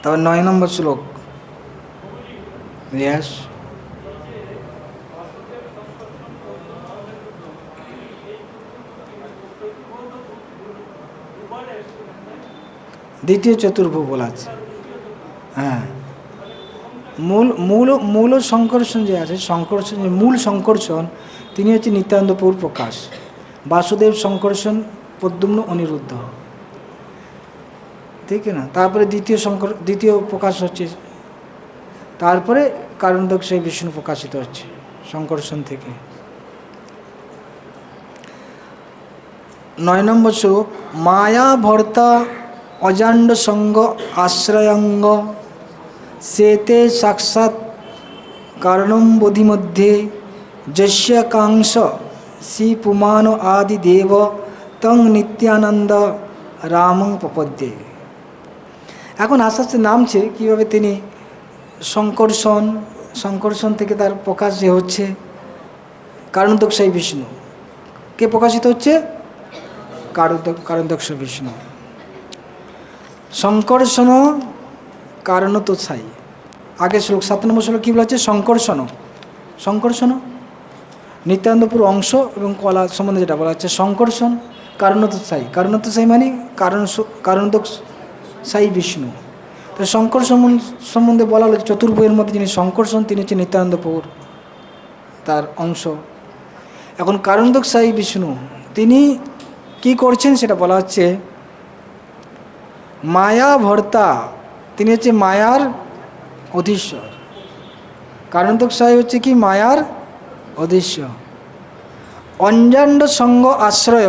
তবে 9 নম্বর শ্লোক, ব্যাস দ্বিতীয় চতুর্ভুজ বলা আছে। হ্যাঁ, মূল মূল মূল সংকর্ষণ যে আছে, সংকর্ষণ যে মূল সংকর্ষণ, তিনি হচ্ছে নিত্যানন্দপুর প্রকাশ, বাসুদেব, শঙ্কর্ষণ, প্রদ্যুম্ন, অনিরুদ্ধ, ঠিক না? তারপরে দ্বিতীয় প্রকাশ হচ্ছে, তারপরে কারণদক সেই বিষ্ণু প্রকাশিত হচ্ছে শঙ্কর্ষণ থেকে। 9 নম্বর শ্লোক, মায়া ভর্তা অজান্ড সঙ্গ আশ্রয়ঙ্গ সেতে সাক্ষাৎ কারণম বোধি মধ্যে যস্য কাংস শ্রী পুমান আদি দেব তং নিত্যানন্দ রামং প্রপদ্যে। এখন আস্তে আস্তে নামছে কীভাবে তিনি শঙ্কর্ষণ থেকে তার প্রকাশ যে হচ্ছে কারণদক্ষাই বিষ্ণু। কে প্রকাশিত হচ্ছে? কারণদক্ষ বিষ্ণু। শঙ্কর্ষণ কারণত ছাই, আগে শ্লোক 7 নম্বর শ্লোক কী বলা হচ্ছে? শঙ্কর্ষণ নিত্যানন্দপুর অংশ এবং কলা সম্বন্ধে যেটা বলা হচ্ছে, শঙ্কর্ষণ কারণত ছাই মানে কারণদক্ষাই বিষ্ণু। তো শঙ্কর্ষণ সম্বন্ধে বলা হলো চতুর্ভুজের মধ্যে যিনি শঙ্কর্ষণ, তিনি হচ্ছে নিত্যানন্দপুর তার অংশ। এখন কারণদক্ষাই বিষ্ণু তিনি কি করছেন সেটা বলা হচ্ছে, মায়া ভর্তা, তিনি হচ্ছে মায়ার অধীশ্বর। কারণদক্ষাই হচ্ছে কি? মায়ার অধীশ্বর। অঞ্জান্ড সঙ্গ আশ্রয়,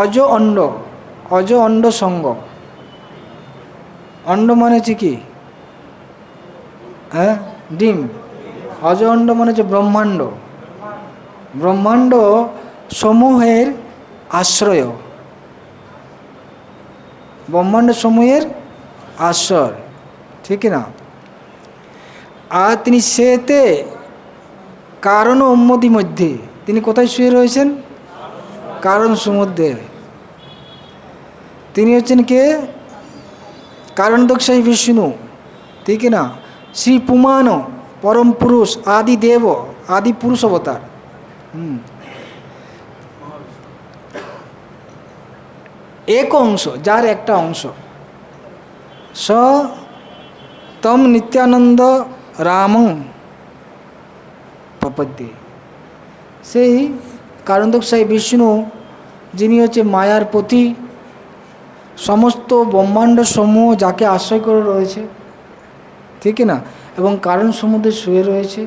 অজ অণ্ড সঙ্গ, অণ্ড মানে হচ্ছে কি? হ্যাঁ, ডিম। অজ অণ্ড মানে হচ্ছে ব্রহ্মাণ্ড, ব্রহ্মাণ্ড সমূহের আশ্রয়, ব্রহ্মাণ্ড সমূহের আশ্রয়, ঠিক না? আর তিনি সেতে কারণ উন্মতি মধ্যে, তিনি কোথায় শুয়ে রয়েছেন? কারণ সমুদ্রে। তিনি হচ্ছেন কে? কারণদক্ষাই বিষ্ণু, ঠিক না? শ্রী পুমান পরম পুরুষ, আদি দেব, আদি পুরুষ অবতার। এক অংশ, যার একটা অংশ। স তম নিত্যানন্দ রামং প্রপদ্যে, সেই কারণদক্ষাই বিষ্ণু যিনি হচ্ছে মায়ার পতি, সমস্ত ব্রহ্মাণ্ড সমূহ যাকে আশ্রয় করে রয়েছে, ঠিক না, এবং কারণ সমুদ্রে শুয়ে রয়েছে,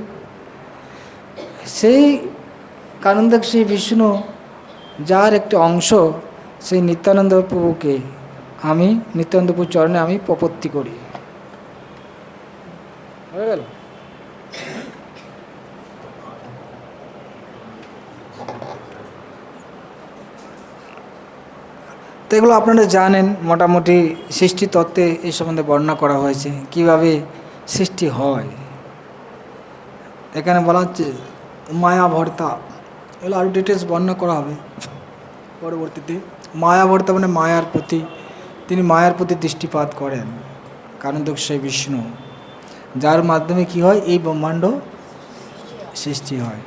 সেই কারণদক্ষাই বিষ্ণু যার একটা অংশ, সেই নিত্যানন্দ প্রভুকে আমি, নিত্যানন্দ প্রভুর চরণে আমি প্রপত্তি করি। হয়ে গেল? তো এগুলো আপনারা জানেন, মোটামুটি সৃষ্টি তত্ত্বে এই সম্বন্ধে বর্ণনা করা হয়েছে কিভাবে সৃষ্টি হয়। এখানে বলা হচ্ছে মায়া ভর্তা, এগুলো আরও ডিটেলস বর্ণনা করা হবে পরবর্তীতে। মায়া ভর্তা মানে মায়ার প্রতি, তিনি মায়ার প্রতি দৃষ্টিপাত করেন, কারণ তো সেই বিষ্ণু, যার মাধ্যমে কি হয় এই ব্রহ্মাণ্ড সৃষ্টি হয়।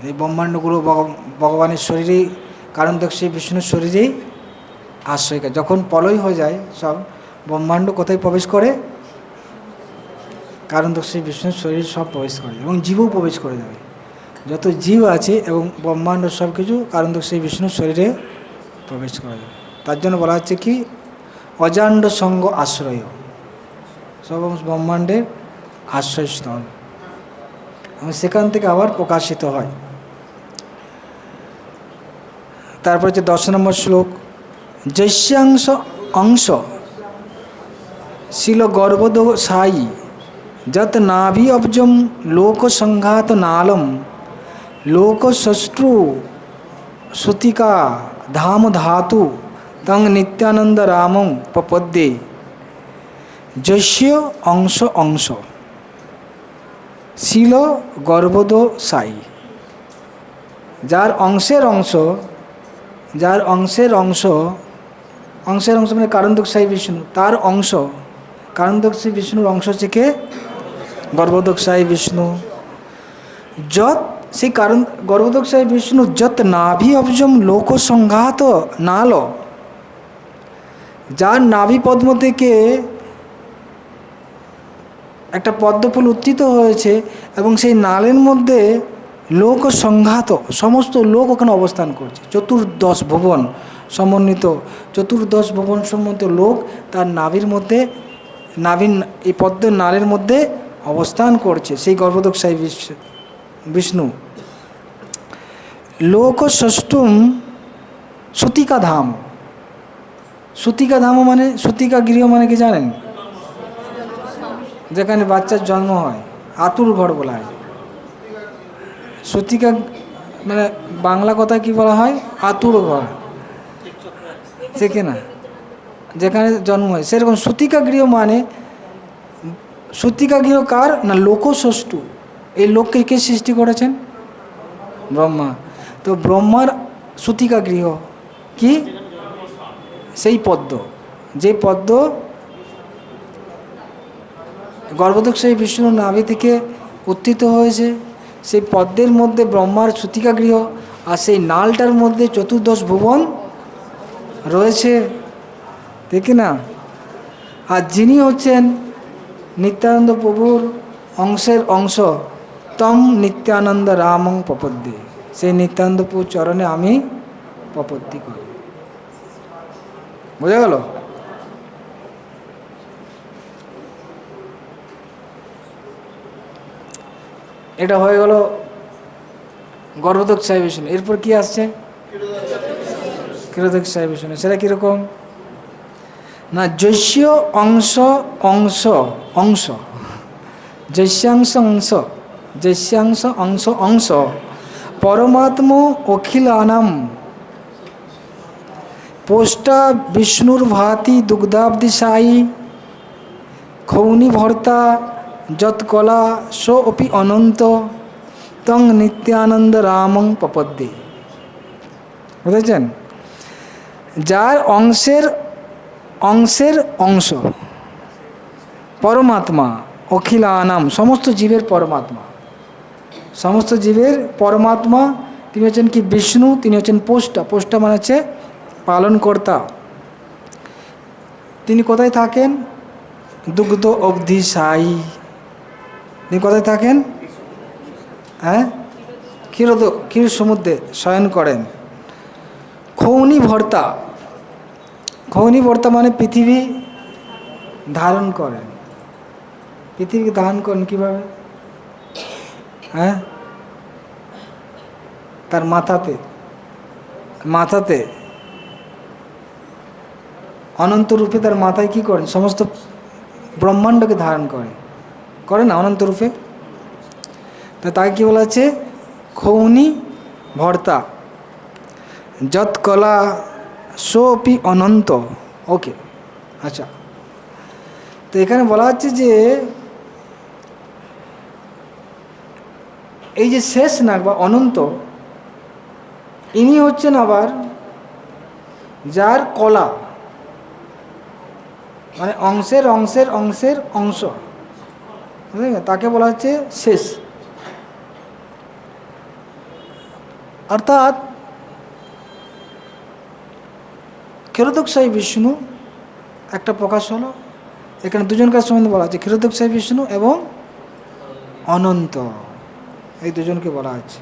এই ব্রহ্মাণ্ডগুলো ভগবানের শরীরেই, কারণ তো সেই বিষ্ণুর শরীরেই আশ্রয় করে। যখন প্রলয় হয়ে যায় সব ব্রহ্মাণ্ড কোথায় প্রবেশ করে, কারণ তো সেই বিষ্ণুর শরীর সব প্রবেশ করে, এবং জীবও প্রবেশ করে যাবে। যত জীব আছে এবং ব্রহ্মাণ্ড সব কিছু কারণ তো সেই বিষ্ণুর শরীরে প্রবেশ করা যাবে। তার জন্য বলা হচ্ছে কি অজাণ্ড সঙ্গ আশ্রয়, সব ব্রহ্মাণ্ডের আশ্রয়স্থল, এবং সেখান থেকে আবার প্রকাশিত হয়। তারপর হচ্ছে 10 নম্বর শ্লোক, যস্যাংশ অংশ শিল গর্ভদ সাই যত নাভি অব্জম লোক সংঘাত নালম লোক ষষ্ঠু সুতিকা ধাম ধাতু তং নিত্যানন্দ রামং প্রপদ্যে। যস্য অংশ অংশ শিল গর্ভদ সাই, যার অংশের অংশ, যার অংশের অংশ, অংশের অংশ মানে কারণদক সাই বিষ্ণু, তার অংশ, কারণদক সাই বিষ্ণুর অংশ হচ্ছে কে গর্ভদক সাই বিষ্ণু। যত সেই কারণ গর্ভদক সাই বিষ্ণু যত নাভি অবজম লোক সংঘাত নাল, যার নাভি পদ্ম থেকে একটা পদ্মফুল উত্থিত হয়েছে, এবং সেই নালের মধ্যে লোক সংঘাত, সমস্ত লোক ওখানে অবস্থান করছে। চতুর্দশ ভুবন সমন্বিত, চতুর্দশ ভুবন সম্বন্ধিত লোক তার নাভির মধ্যে, নাভির এই পদ্মের নালের মধ্যে অবস্থান করছে, সেই গর্ভদক সাই বিষ্ণু। লোক ষষ্ঠম সুতিকা ধাম, সুতিকা ধাম মানে সুতিকা গৃহ মানে কি জানেন, যেখানে বাচ্চার জন্ম হয়, আতুর ঘর বলা হয়। সুতিকা মানে বাংলা কথা কি বলা হয়, আতুর ঘর, না যেখানে জন্ম হয়, সেরকম সুতিকা গৃহ মানে, সুতিকা গৃহ কার না লোকষষ্ঠু, এই লোককে কে সৃষ্টি করেছেন, ব্রহ্মা। তো ব্রহ্মার সুতিকা গৃহ কি, সেই পদ্ম, যে পদ্ম গর্ভদক সেই বিষ্ণুর নাভি থেকে উত্থিত হয়েছে, সেই পদ্মের মধ্যে ব্রহ্মার সুতিকা গৃহ, আর সেই নালটার মধ্যে চতুর্দশ ভুবন রয়েছে, ঠিক না। আর যিনি হচ্ছেন নিত্যানন্দ প্রভুর অংশের অংশ, তম নিত্যানন্দ রামং প্রপদ্যে, সেই নিত্যানন্দ প্রভুর চরণে আমি প্রপত্তি করি। বোঝা গেল? এটা হয়ে গেল গর্ভদক সাই বিষ্ণু। এরপর কি আসছে ক্ষীরোদক সাই বিষ্ণু, সেটা কীরকম না, যস্য অংশ অংশ অংশ, যস্যাংশ অংশ, যস্যাংশ অংশ অংশ পরমাত্ম অখিলানাম পোষ্টা বিষ্ণুর ভাতি দুগ্ধাব্দি সাই খৌনি ভর্তা যৎকলা সো অপি অনন্ত তং নিত্যানন্দ রামং প্রপদ্যে। বুঝেছেন? যার অংশের অংশের অংশ পরমাত্মা, অখিলানাম সমস্ত জীবের পরমাত্মা, সমস্ত জীবের পরমাত্মা, তিনি হচ্ছেন কি বিষ্ণু, তিনি হচ্ছেন পোষ্টা, পোষ্টা মানে হচ্ছে পালনকর্তা। তিনি কোথায় থাকেন, দুগ্ধ অবধি সাই, তিনি কোথায় থাকেন, হ্যাঁ ক্ষীর সমুদ্রে শয়ন করেন। খৌনি ভর্তা, খৌনি ভর্তা মানে পৃথিবী ধারণ করেন। পৃথিবীকে ধারণ করেন কীভাবে, হ্যাঁ তার মাথাতে, মাথাতে অনন্ত রূপে তার মাথায় কি করেন, সমস্ত ব্রহ্মাণ্ডকে ধারণ করে না অনন্ত রূপে। তো তাকে কী বলা হচ্ছে, খৌনি ভর্তা। যৎ কলা সোপি অনন্ত। ওকে, আচ্ছা, তো এখানে বলা হচ্ছে যে এই যে শেষ নাগ বা অনন্ত, ইনি হচ্ছেন আবার যার কলা, মানে অংশের অংশের অংশের অংশ, তাকে বলা হচ্ছে শেষ। অর্থাৎ ক্ষীরোদকশায়ী বিষ্ণু একটা প্রকাশ হলো। এখানে দুজনকার সম্বন্ধে বলা হচ্ছে, ক্ষীরোদকশায়ী বিষ্ণু এবং অনন্ত, এই দুজনকে বলা হচ্ছে।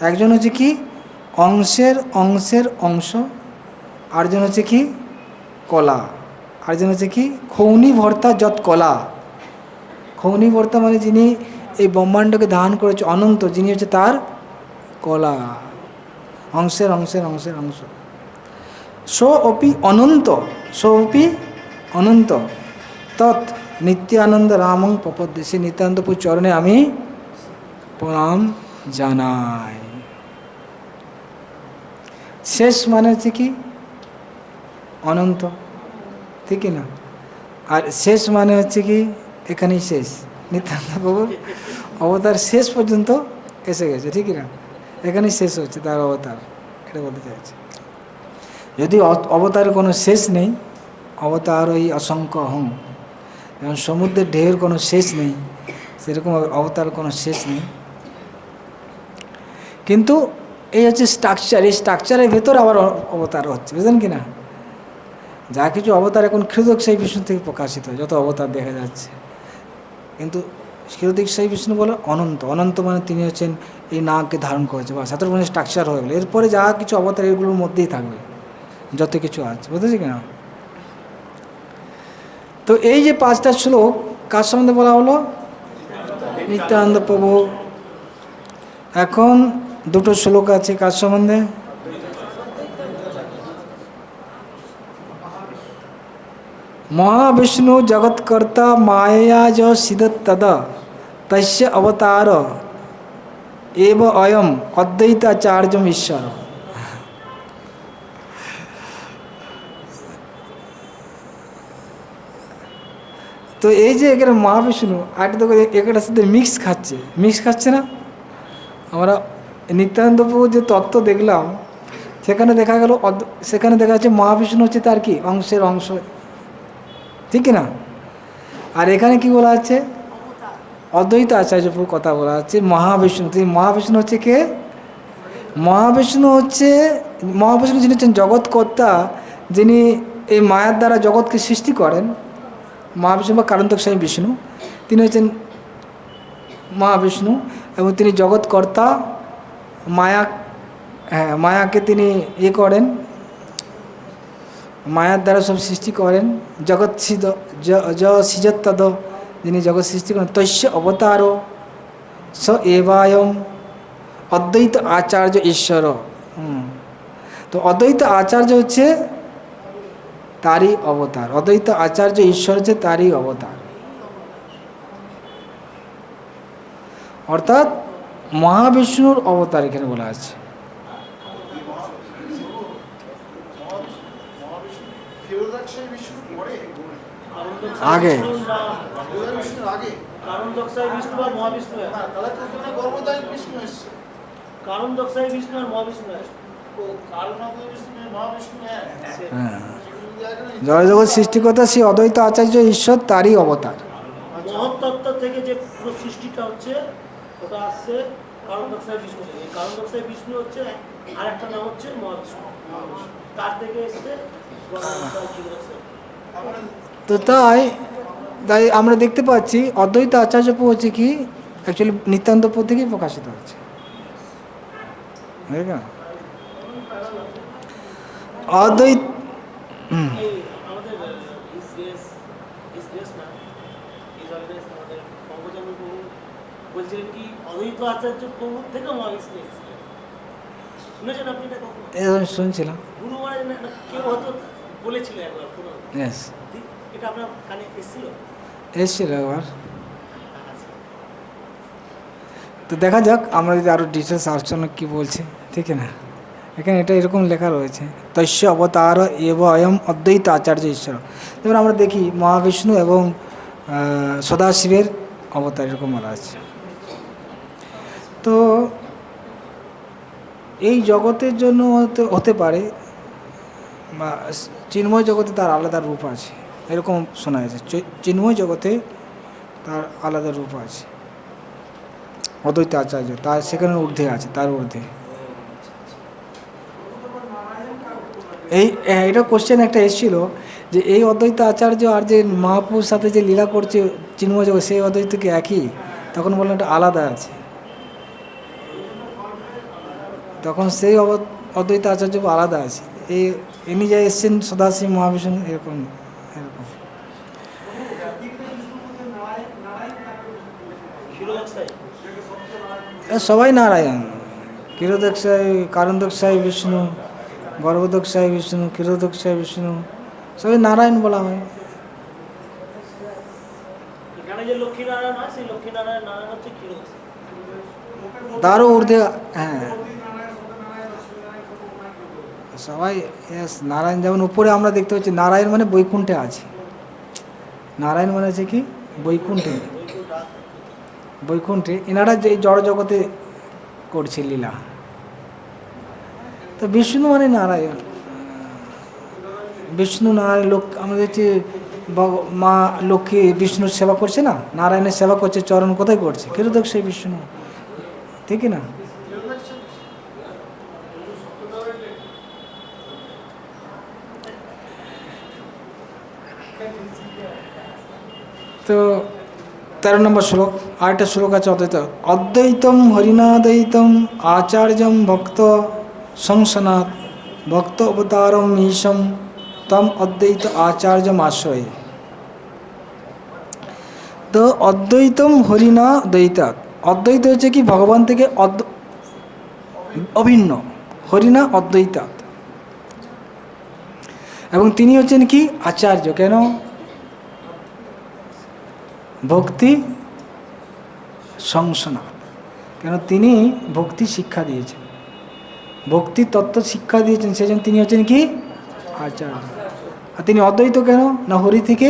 একজন হচ্ছে কি অংশের অংশের অংশ, আরেকজন হচ্ছে কি কলা, আরেকজন হচ্ছে কি খৌনি ভর্তা যৎ কলা। খৌনি ভর্তা মানে যিনি এই ব্রহ্মাণ্ডকে ধারণ করেছে, অনন্ত, যিনি হচ্ছে তার কলা, অংশের অংশের অংশের অংশ। সো অপি অনন্ত, সো অপি অনন্ত তৎ নিত্যানন্দ রামং প্রপদ্যে, সে নিত্যানন্দপুর চরণে আমি প্রণাম জানাই। শেষ মানে হচ্ছে কি অনন্ত, ঠিক না? আর শেষ মানে হচ্ছে কি এখানেই শেষ, নিত্যানন্দ প্রভুর অবতার শেষ পর্যন্ত এসে গেছে, ঠিক না? এখানেই শেষ হচ্ছে তার অবতার, এটা বলতে চাইছে। যদি অবতারের কোনো শেষ নেই, অবতার ওই অসংখ্য হং, যেমন সমুদ্রের ঢেউয়ের কোনো শেষ নেই, সেরকম অবতার কোনো শেষ নেই। কিন্তু এই হচ্ছে স্ট্রাকচার, এই স্ট্রাকচারের ভেতর আবার অবতার হচ্ছে, বুঝলেন কি না? যা কিছু অবতার এখন ক্ষীরোদকশায়ী বিষ্ণু থেকে প্রকাশিত হয়, যত অবতার দেখা যাচ্ছে, কিন্তু ক্ষীরোদকশায়ী বিষ্ণু বলে অনন্ত। অনন্ত মানে তিনি হচ্ছেন এই নাগকে ধারণ করেছে, বা সাতরকমের স্ট্রাকচার হয়ে গেলো। এরপরে যা কিছু অবতার এগুলোর মধ্যেই থাকবে, যত কিছু আছে, বুঝেছি কিনা? তো এই যে 5টা শ্লোক কার সম্বন্ধে বলা হলো? নিত্যানন্দ প্রভু। এখন 2টো শ্লোক আছে কার সম্বন্ধে? মহাবিষ্ণু জগৎকর্তা মায়া য সিদ্ধতদ তস্য অবতার এব অয়ম অদ্বৈতাচার্যম ঈশ্বর। তো এই যে এখানে মহাবিষ্ণু আরেকটা তো এটার সাথে মিক্স খাচ্ছে না? আমরা নিত্যানন্দ প্রভু যে তত্ত্ব দেখলাম, সেখানে দেখা গেল, সেখানে দেখা যাচ্ছে মহাবিষ্ণু হচ্ছে তার কি অংশের অংশ, ঠিক না? আর এখানে কি বলা আছে? অদ্বৈত আচার্য প্রভু কথা বলা আছে মহাবিষ্ণু। তো মহাবিষ্ণু হচ্ছে কে? মহাবিষ্ণু যিনি হচ্ছেন জগৎকর্তা, যিনি এই মায়ার দ্বারা জগৎকে সৃষ্টি করেন, মহাবিষ্ণু বা কারণতক-স্বামী বিষ্ণু, তিনি হচ্ছেন মহাবিষ্ণু, এবং তিনি জগৎকর্তা। মায়াকে তিনি করেন, মায়ার দ্বারা সব সৃষ্টি করেন। জগৎ সিজত্তদ, যিনি জগৎ সৃষ্টি করেন। তস্য অবতার স এবায়ম অদ্বৈত আচার্য ঈশ্বর। তো অদ্বৈত আচার্য হচ্ছে তারই অবতার, অদ্বৈত আচার্য ঈশ্বর হচ্ছে তারই অবতার। অর্থাৎ মহাবিষ্ণুর অবতার এখানে বলা আছে। আগে জগৎ সৃষ্টিকর্তা শ্রী অদ্বৈত আচার্য ঈশ্বর তারই অবতার। মহত্তত্ত্ব থেকে যে পুরো সৃষ্টিটা হচ্ছে, ওটা আসছে কারণদক্ষায় বিষ্ণু থেকে। এই কারণদক্ষায় বিষ্ণু হচ্ছে, আর একটা নাম হচ্ছে মহাবিষ্ণু, তার থেকে এসছে। তো তাই আমরা দেখতে পাচ্ছি অদ্বৈত আচার্য হচ্ছে কি অ্যাকচুয়ালি নিত্যানন্দ প্রভু থেকেই প্রকাশিত হচ্ছে, অদ্বৈত। বলছিলেন কি অদ্বৈত আচার্য প্রভু থেকে মহাবিষ্ণু এসেছিলেন, শুনেছেন আপনি এটা কখনো? শুনছিলাম, গুরু মহারাজ কেউ হয়তো বলেছিল একবার কোনো, এটা আপনার কানে এসেছিল একবার। তো দেখা যাক আমরা যদি আরো ডিটেলস আলোচনা কি বলছে, ঠিক না? এখানে এটা এরকম লেখা রয়েছে, তস্য অবতার এব অয়ম অদ্বৈত আচার্য ঈশ্বর। যেমন আমরা দেখি মহাবিষ্ণু এবং সদাশিবের অবতার এরকম বলা আছে। তো এই জগতের জন্য হতে পারে, বা চিন্ময় জগতে তার আলাদা রূপ আছে, এরকম শোনা যাচ্ছে। চিন্ময় জগতে তার আলাদা রূপ আছে, অদ্বৈত আচার্য তার সেখানে ঊর্ধ্বে আছে, তার ঊর্ধ্বে। এটা কোশ্চেন একটা এসেছিল যে এই অদ্বৈত আচার্য আর যে মহাপুরুষ সাথে যে লীলা করছে চিন্ময় জগৎ, সেই অদ্বৈত কি একই? তখন বললেন এটা আলাদা আছে। তখন সেই অদ্বৈত আচার্য আলাদা আছে, ইনি যা এসছেন সদাশিব মহাবিষ্ণু এরকম এরকম। সবাই নারায়ণ, ক্ষীরোদক্ষায় কারণদক্ষায় বিষ্ণু, গর্ভদক্ষায় বিষ্ণু, ক্ষীরোদক্ষায় বিষ্ণু, সবাই নারায়ণ বলা হয়। এখানে যে লক্ষ্মীনারায়ণ হয় সেই লক্ষ্মীনারায়ণ নারায়ণ হচ্ছে ক্ষীরোদক্ষায়, তারও ঊর্ধ্বে। হ্যাঁ, সবাই নারায়ণ। যেমন উপরে আমরা দেখতে পাচ্ছি নারায়ণ মানে বৈকুণ্ঠে আছে, নারায়ণ মানে হচ্ছে কি বৈকুণ্ঠে, বৈকুণ্ঠে এনারা যে জড় জগতে করছে লীলা। তো বিষ্ণু মানে নারায়ণ, বিষ্ণু নারায়ণ লোক। আমরা দেখছি মা লক্ষ্মী বিষ্ণুর সেবা করছে না, নারায়ণের সেবা করছে, চরণ কোথায় করছে? ক্ষীরোদক সেই বিষ্ণু, ঠিক না? তো 13 নম্বর শ্লোক, আরেকটা শ্লোক আছে অদ্বৈত। অদ্বৈতম হরিনাদ্বৈতম আচার্যম ভক্ত সংসনাত ভক্ত অবতারম ঈশম তম অদ্বৈত আচার্যম আশ্রয়। তো অদ্বৈতম হরিনা দ্বৈতাৎ, অদ্বৈত হচ্ছে কি ভগবান থেকে অভিন্ন, হরিনা অদ্বৈতাৎ, এবং তিনি হচ্ছেন কি আচার্য। কেন? ভক্তি সংসনাত, কেন তিনি ভক্তি শিক্ষা দিয়েছেন, ভক্তি তত্ত্ব শিক্ষা দিয়েছেন, সেজন্য তিনি হচ্ছেন কি আচার্য। আর তিনি অদ্বৈত কেন? না হরি থেকে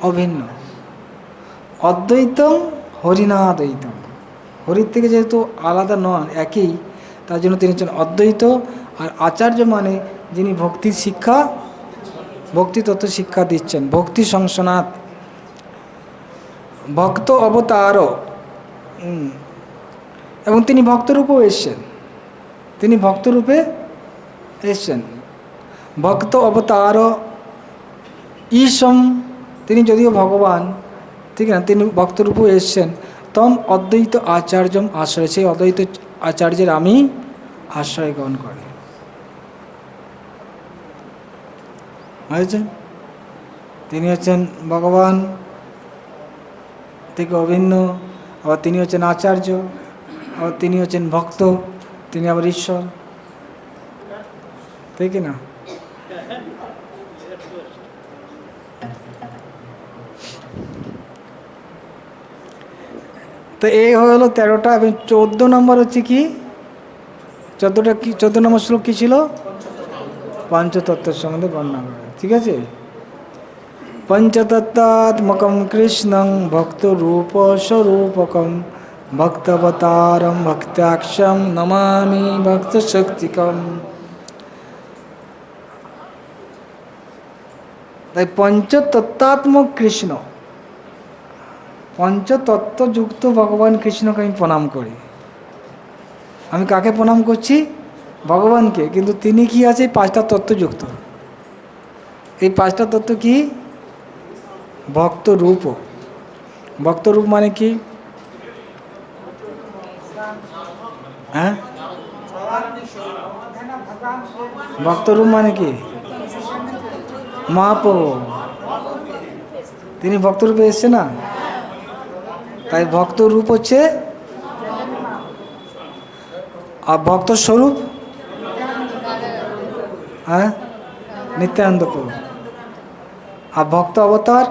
অভিন্ন। অদ্বৈতম হরিনাদ্বৈতম, হরির থেকে যেহেতু আলাদা নন, একই, তার জন্য তিনি হচ্ছেন অদ্বৈত। আর আচার্য মানে যিনি ভক্তির শিক্ষা, ভক্তি তত্ত্ব শিক্ষা দিচ্ছেন, ভক্তি সংসনাত ভক্ত অবতার, এবং তিনি ভক্তরূপেও এসছেন, তিনি ভক্তরূপে এসছেন। ভক্ত অবতার ঈশম, তিনি যদিও ভগবান, ঠিক না, তিনি ভক্তরূপেও এসছেন। তম অদ্বৈত আচার্যম আশ্রয়, সেই অদ্বৈত আচার্যের আমি আশ্রয় গ্রহণ করি। বুঝেছেন? তিনি হচ্ছেন ভগবান থেকে অভিন্ন, আবার তিনি হচ্ছেন আচার্য, আবার তিনি হচ্ছেন ভক্ত, তিনি আবার ঈশ্বর, ঠিক না? তো এই হলো 13টা। এবং 14 নম্বর হচ্ছে কি, 14 নম্বর শ্লোক কী ছিল? পঞ্চতত্ত্বের সম্বন্ধে বর্ণনা করা, ঠিক আছে? পঞ্চতত্ত্বাত্মকম কৃষ্ণং ভক্তরূপ স্বরূপকম ভক্তাবতারম ভক্তাক্ষম নমামি ভক্তশক্তিকম। তাই পঞ্চতত্ত্বাত্মক কৃষ্ণ, পঞ্চতত্ত্বযুক্ত ভগবান কৃষ্ণকে আমি প্রণাম করি। আমি কাকে প্রণাম করছি? ভগবানকে। কিন্তু তিনি কি আছে? 5টা তত্ত্বযুক্ত। এই 5টা তত্ত্ব কি? ভক্তরূপ। ভক্তরূপ মানে কি? হ্যাঁ, ভক্তরূপ মানে কি? মহাপ্রভু, তিনি ভক্তরূপে এসছে না, তাই ভক্তরূপ হচ্ছে। আর ভক্ত স্বরূপ হ্যাঁ নিত্যানন্দ প্রভু। আর ভক্ত অবতার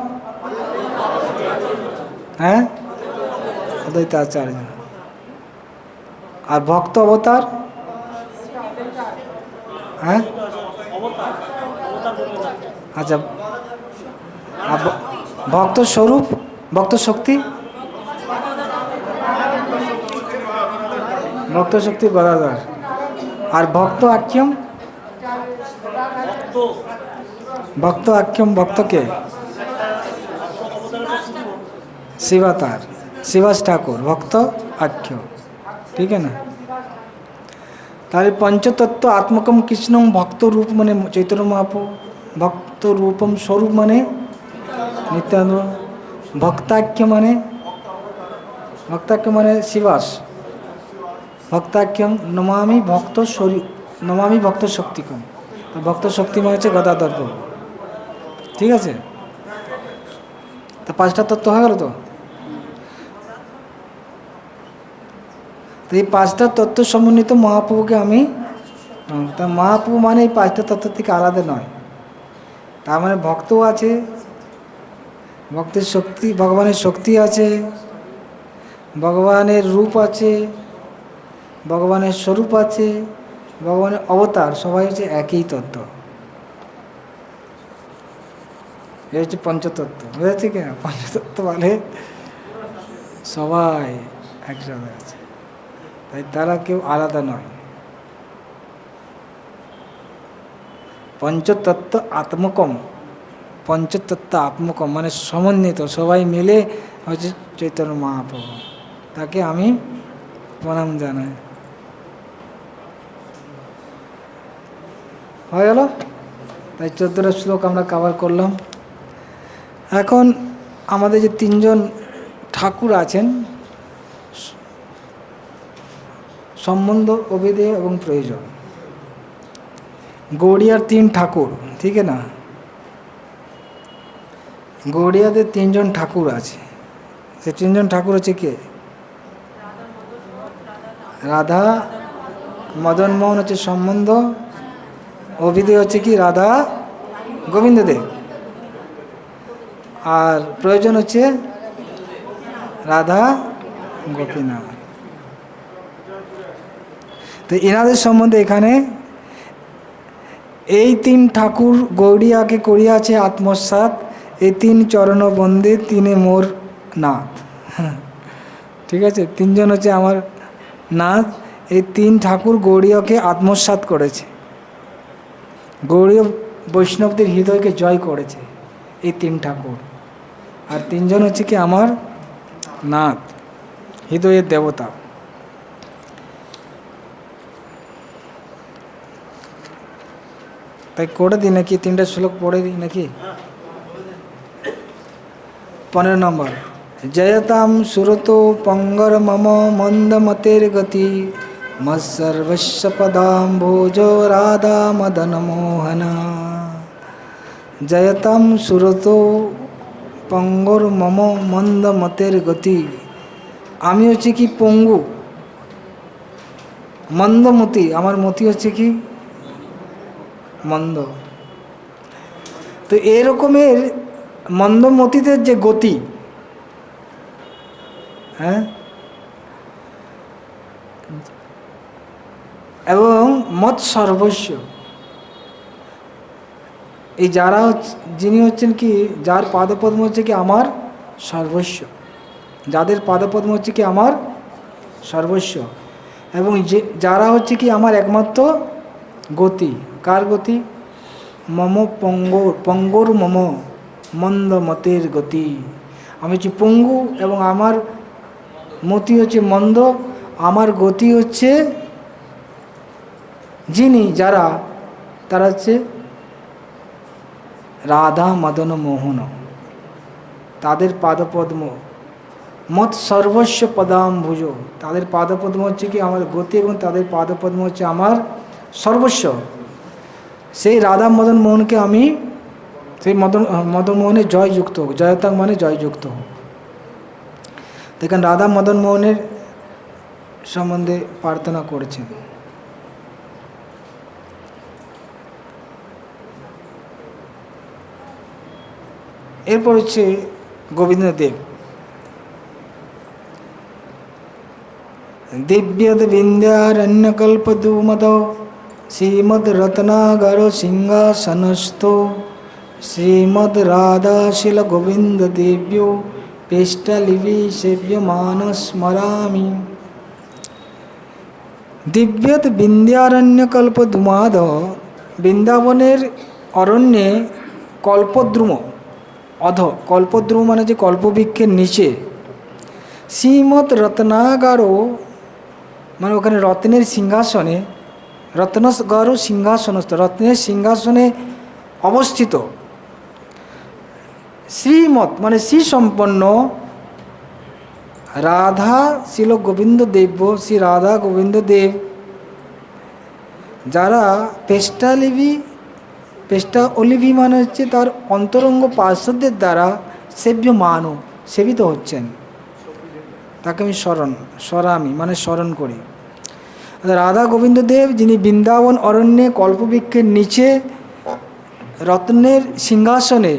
হ্যাঁ অদ্বৈত আচার্য। আর ভক্ত অবতার, হ্যাঁ অবতার, অবতার বলবে না। আচ্ছা, আর ভক্ত স্বরূপ, ভক্ত শক্তি, ভক্ত শক্তি গদাধর। আর ভক্ত আখ্যম, ভক্ত ভক্ত আখ্যম ভক্তকে অবতারটা শুধু ভক্ত। শিবাতার, শিবাস ঠাকুর ভক্ত আখ্য, ঠিক আছে না? তাহলে পঞ্চতত্ত্ব আত্মকম কৃষ্ণম ভক্ত রূপ মানে চৈতন্য মহাপ্রভু, ভক্ত রূপম স্বরূপ মানে নিত্যানন্দ, ভক্তাখ্য মানে, ভক্তাখ্য মানে শিবাস, ভক্তাখ্যম নমামি ভক্ত স্বরূপ, নমামি ভক্ত শক্তিকম, ভক্ত শক্তি মানে হচ্ছে গদাধর প্রভু, ঠিক আছে? তো পাঁচটা তত্ত্ব হয়ে গেল তো। তো এই পাঁচটা তত্ত্ব সমন্বিত মহাপ্রভুকে আমি, তা মহাপ্রভু মানে এই পাঁচটা তত্ত্ব থেকে আলাদা নয়। তার মানে ভক্তও আছে, ভক্তের শক্তি, ভগবানের শক্তি আছে, ভগবানের রূপ আছে, ভগবানের স্বরূপ আছে, ভগবানের অবতার, সবাই হচ্ছে একই তত্ত্ব। এই হচ্ছে পঞ্চতত্ত্ব, বুঝেছি কি না? পঞ্চতত্ত্ব মানে সবাই একসাথে আছে, তাই তারা কেউ আলাদা নয়। পঞ্চতত্ত্ব আত্মকম, পঞ্চতত্ত্ব আত্মকম মানে সমন্বিত, সবাই মিলে হচ্ছে চৈতন্য মহাপ্রভু, তাকে আমি প্রণাম জানাই। হয়ে গেল? তাই 14টা শ্লোক আমরা কভার করলাম। এখন আমাদের যে তিনজন ঠাকুর আছেন, সম্বন্ধ, অভিধেয় এবং প্রয়োজন, গৌড়িয়ার তিন ঠাকুর, ঠিক আছে না? গৌড়িয়াদের তিনজন ঠাকুর আছে, সে তিনজন ঠাকুর হচ্ছে কে? রাধা, মদন মোহন হচ্ছে সম্বন্ধ, অভিধেয় হচ্ছে কি রাধা গোবিন্দদেব, আর প্রয়োজন হচ্ছে রাধা গোপীনাথ। তো এনাদের সম্বন্ধে এখানে এই তিন ঠাকুর গৌড়িয়াকে করিয়াছে আত্মসাৎ, এই তিন চরণ বন্দে তিনে মোর নাথ। ঠিক আছে, তিনজন হচ্ছে আমার নাথ। এই তিন ঠাকুর গৌড়ীয়কে আত্মসাৎ করেছে, গৌড়ীয় বৈষ্ণবদের হৃদয়কে জয় করেছে এই তিন ঠাকুর। আর তিনজন হচ্ছে কি আমার নাথ, হৃদয়ের দেবতা। তাই করে দিই নাকি, 3টা শ্লোক পড়ে দিই নাকি? 15 নম্বর, জয়তাম সুরতো পঙ্গর মম মন্দমতের গতি, মৎসর্বস্ব পদাম ভোজো রাধা মদন মোহনা। জয়তাম সুরতো পঙ্গর মম মন্দমতের গতি, আমি হচ্ছে কি পঙ্গু, মন্দমতি, আমার মতি হচ্ছে কি মন্দ। তো এরকমের মন্দমতিদের যে গতি, হ্যাঁ, এবং মত সর্বস্ব, এই যারা যিনি হচ্ছেন কি, যার পাদপদ্ম হচ্ছে কি আমার সর্বস্ব, যাদের পাদপদ্ম হচ্ছে কি আমার সর্বস্ব, এবং যে যারা হচ্ছে কি আমার একমাত্র গতি। কার গতি? মম পঙ্গর মম মন্দ মতের গতি, আমি হচ্ছে পঙ্গু এবং আমার মতি হচ্ছে মন্দ, আমার গতি হচ্ছে যিনি, যারা, তারা হচ্ছে রাধা মদন মোহন, তাদের পাদপদ্ম মত সর্বস্ব পদাম্বুজ, তাদের পাদপদ্ম হচ্ছে কি আমার গতি এবং তাদের পাদপদ্ম হচ্ছে আমার সর্বস্ব। সেই রাধা মদন মোহনকে আমি, সেই মদন মোহনের জয়যুক্ত হোক, জয়তাং মানে জয়যুক্ত হোক। দেখেন রাধা মদন মোহনের সম্বন্ধে প্রার্থনা করেছেন। এরপর হচ্ছে গোবিন্দদেব। दिव्यद विंध्यारण्यकल्पद्रुमद श्रीमद् रत्नागर सिंहासनस्थो श्रीमद् राधाशिल गोविंद देव्यो पेष्टलिपि सेव्यमान स्मरामि। दिव्यत विंध्यारण्यकल्पद्रुमाद বৃন্দাবনের অরণ্যে কল্পদ্রুম অধ কল্পদ্রুম মানে যে কল্পবৃক্ষের নিচে শ্রীমৎ রত্নাগারো মানে ওখানে রত্নের সিংহাসনে রত্নগার সিংহাসনস্থ রত্নের সিংহাসনে অবস্থিত শ্রীমৎ মানে শ্রী সম্পন্ন রাধা শিল গোবিন্দ দেব শ্রী রাধা গোবিন্দ দেব যারা পেষ্টা অলিভি মানে হচ্ছে তার অন্তরঙ্গ পার্শ্বদের দ্বারা সেব্যমান সেবিত হচ্ছেন তাকে আমি স্মরামি মানে স্মরণ করি। রাধা গোবিন্দ দেব যিনি বৃন্দাবন অরণ্যে কল্পবৃক্ষের নিচে রত্নের সিংহাসনে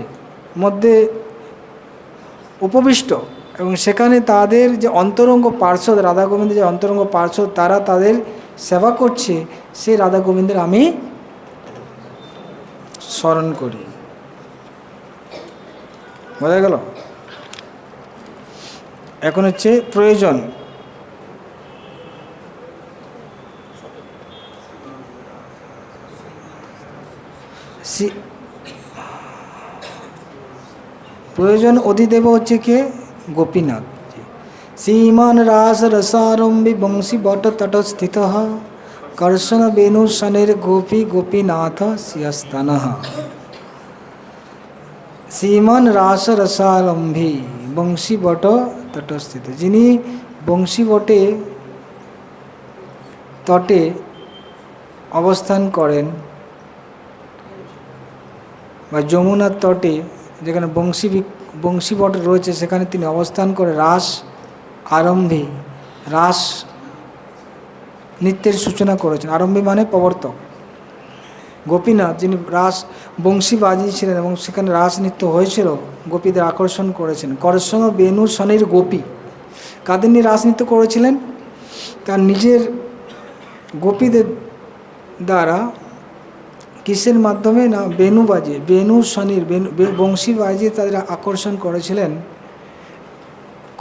মধ্যে উপবিষ্ট এবং সেখানে তাদের যে অন্তরঙ্গ পার্শ্বদ রাধা গোবিন্দের যে অন্তরঙ্গ পার্শ্বদ তারা তাদের সেবা করছে সেই রাধা গোবিন্দের আমি স্মরণ করি। বোঝা গেল? এখন হচ্ছে প্রয়োজন। প্রয়োজন অধিদেব হচ্ছে কে? গোপীনাথ। শ্রীমান রাস রসারম্ভী বংশী বট তটস্থিত কর্ষণ বেণু শনের গোপী গোপীনাথ শ্রিয়স্তান। শ্রীমান রাস রসারম্ভী বংশী বট তটস্থিত যিনি বংশী বটে তটে অবস্থান করেন বা যমুনার তটে যেখানে বংশী বট রয়েছে সেখানে তিনি অবস্থান করে রাস আরম্ভে রাস নৃত্যের সূচনা করেছেন। আরম্ভে মানে প্রবর্তক। গোপীনাথ যিনি রাস বংশী বাজিয়েছিলেন এবং সেখানে রাস নৃত্য হয়েছিল, গোপীদের আকর্ষণ করেছেন। কর্ষণ বেণু শনির গোপী কাদের নিয়ে রাস নৃত্য করেছিলেন? তার নিজের গোপীদের দ্বারা। কিসের মাধ্যমে? না বেণু বাজিয়ে, বেণু শনির বংশী বাজিয়ে তাদের আকর্ষণ করেছিলেন।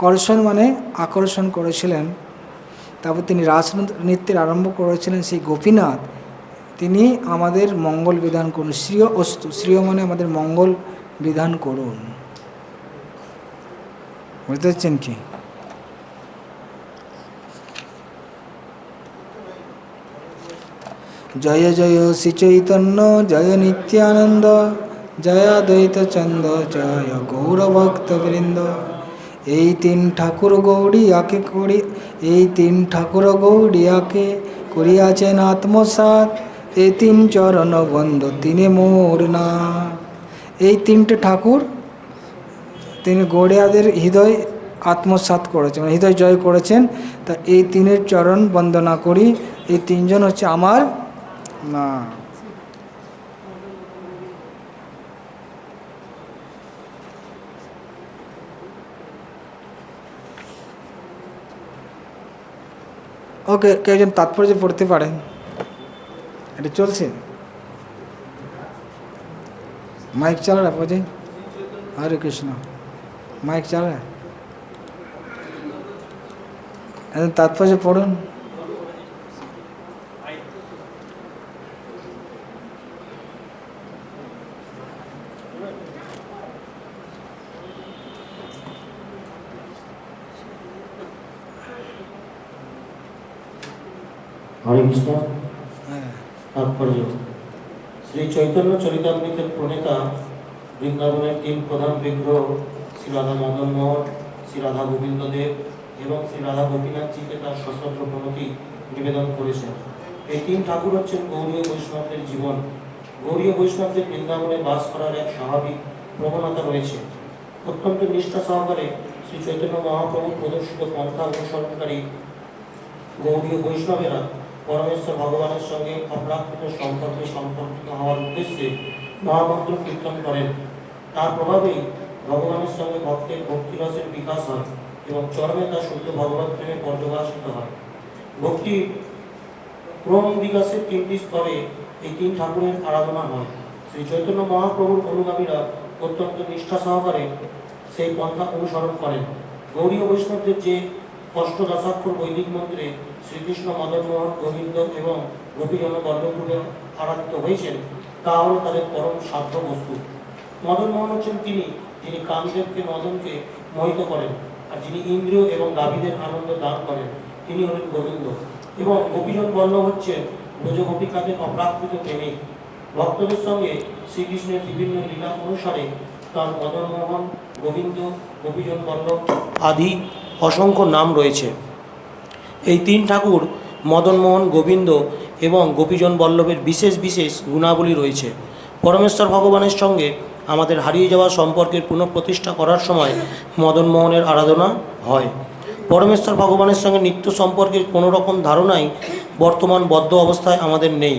কর্ষণ মানে আকর্ষণ করেছিলেন। তারপর তিনি রাস নৃত্যের আরম্ভ করেছিলেন। সেই গোপীনাথ তিনি আমাদের মঙ্গল বিধান করুন। শ্রীয় অস্তু, শ্রীয় মানে আমাদের মঙ্গল বিধান করুন। বুঝতে পারছেন কি? জয় জয় শ্রী চৈতন্য জয় নিত্যানন্দ জয় দ্বৈত চন্দ জয় গৌরভক্তবৃন্দ। এই তিন ঠাকুর গৌড়িয়াকে করি, এই তিন ঠাকুর গৌড়িয়াকে করিয়াছেন আত্মসাৎ, এই তিন চরণ বন্ধ তিনি মোর না। এই তিনটে ঠাকুর তিনি গৌড়িয়াদের হৃদয় আত্মসাৎ করেছেন, হৃদয় জয় করেছেন। তা এই তিনের চরণ বন্দনা করি। এই তিনজন হচ্ছে আমার না। ওকে, কেউ তাৎপর্য পড়তে পারেন? এটা চলছে, মাইক চাল রা পৌঁছে। হরে কৃষ্ণ, মাইক চাল রা, তাৎপর্য পড়ুন। হরে কৃষ্ণ। তাৎপর্য: শ্রী চৈতন্য চরিতামৃতের প্রণেতা বৃন্দাবনের তিন প্রধান বিগ্রহ শ্রী রাধা মদন মোহন, শ্রী রাধা গোবিন্দ দেব এবং শ্রী রাধা গোপীনাথজিকে তার সশ্রদ্ধ প্রণতি নিবেদন করেছেন। এই তিন ঠাকুর হচ্ছেন গৌড়ীয় বৈষ্ণবদের জীবন। গৌড়ীয় বৈষ্ণবদের বৃন্দাবনে বাস করার এক স্বাভাবিক প্রবণতা রয়েছে। অত্যন্ত নিষ্ঠা সহকারে শ্রী চৈতন্য মহাপ্রভু প্রদর্শিত পন্থা অনুসরণকারী গৌড়ীয় বৈষ্ণবেরা পরমেশ্বর ভগবানের সঙ্গে অপ্রাকৃত সম্পর্কিত হওয়ার উদ্দেশ্যে মহামন্ত্র কীর্তন করেন। তার প্রভাবেই ভগবানের সঙ্গে ভক্তের ভক্তিরসের বিকাশ হয় এবং চরমে তার শুদ্ধ ভগবত প্রেমে পর্যবসিত হয়। ভক্তি ক্রম বিকাশের তিনটি স্তরে এই তিন ঠাকুরের আরাধনা হয়। শ্রী চৈতন্য মহাপ্রভুর অনুগামীরা অত্যন্ত নিষ্ঠা সহকারে সেই পন্থা অনুসরণ করেন। গৌড়ীয় বৈষ্ণবদের যে অষ্টদশাক্ষর বৈদিক মন্ত্রে শ্রীকৃষ্ণ মদনমোহন গোবিন্দ এবং গোপীজন বল্লভরূপে আরাধিত হয়েছেন, তা হল তাদের পরম সাধ্য বস্তু। মদনমোহন হচ্ছেন তিনি, যিনি কামদেবকে মদনকে মোহিত করেন, আর যিনি ইন্দ্রিয় এবং দাবিদের আনন্দ দান করেন, তিনি হলেন গোবিন্দ। এবং গোপীজন বল্লভ হচ্ছেন ব্রজগোপিকাদের অপ্রাকৃত প্রেমিক। ভক্তদের সঙ্গে শ্রীকৃষ্ণের বিভিন্ন লীলা অনুসারে তার মদনমোহন, গোবিন্দ, গোপীজন বল্লভ আদি অসংখ্য নাম রয়েছে। এই তিন ঠাকুর মদনমোহন, গোবিন্দ এবং গোপীজন বল্লভের বিশেষ বিশেষ গুণাবলী রয়েছে। পরমেশ্বর ভগবানের সঙ্গে আমাদের হারিয়ে যাওয়া সম্পর্কের পুনঃপ্রতিষ্ঠা করার সময় মদনমোহনের আরাধনা হয়। পরমেশ্বর ভগবানের সঙ্গে নিত্য সম্পর্কের কোনো রকম ধারণাই বর্তমান বদ্ধ অবস্থায় আমাদের নেই।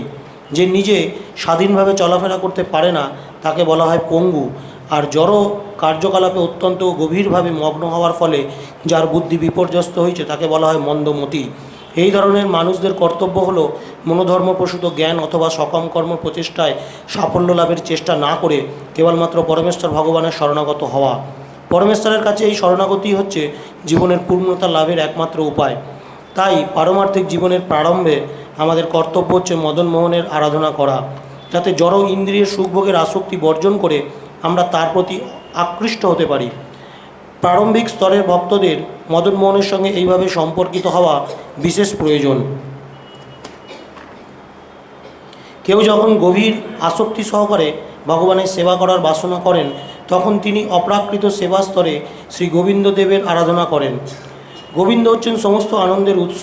যে নিজে স্বাধীনভাবে চলাফেরা করতে পারে না তাকে বলা হয় পঙ্গু, আর জড় কার্যকলাপে অত্যন্ত গভীরভাবে মগ্ন হওয়ার ফলে যার বুদ্ধি বিপর্যস্ত হয়েছে তাকে বলা হয় মন্দমতি। এই ধরনের মানুষদের কর্তব্য হলো মনোধর্মপ্রসূত জ্ঞান অথবা সকাম কর্ম প্রচেষ্টায় সাফল্য লাভের চেষ্টা না করে কেবলমাত্র পরমেশ্বর ভগবানের শরণাগত হওয়া। পরমেশ্বরের কাছে এই শরণাগতি হচ্ছে জীবনের পূর্ণতা লাভের একমাত্র উপায়। তাই পারমার্থিক জীবনের প্রারম্ভে আমাদের কর্তব্য হচ্ছে মদনমোহনের আরাধনা করা, যাতে জড় ইন্দ্রিয়ের সুখভোগের আসক্তি বর্জন করে আমরা তার প্রতি আকৃষ্ট হতে পারি। প্রারম্ভিক স্তরের ভক্তদের মদনমোহনের সঙ্গে এইভাবে সম্পর্কিত হওয়া বিশেষ প্রয়োজন। কেউ যখন গভীর আসক্তি সহকারে ভগবানের সেবা করার বাসনা করেন, তখন তিনি অপ্রাকৃত সেবা স্তরে শ্রী গোবিন্দদেবের আরাধনা করেন। গোবিন্দ হচ্ছেন সমস্ত আনন্দের উৎস।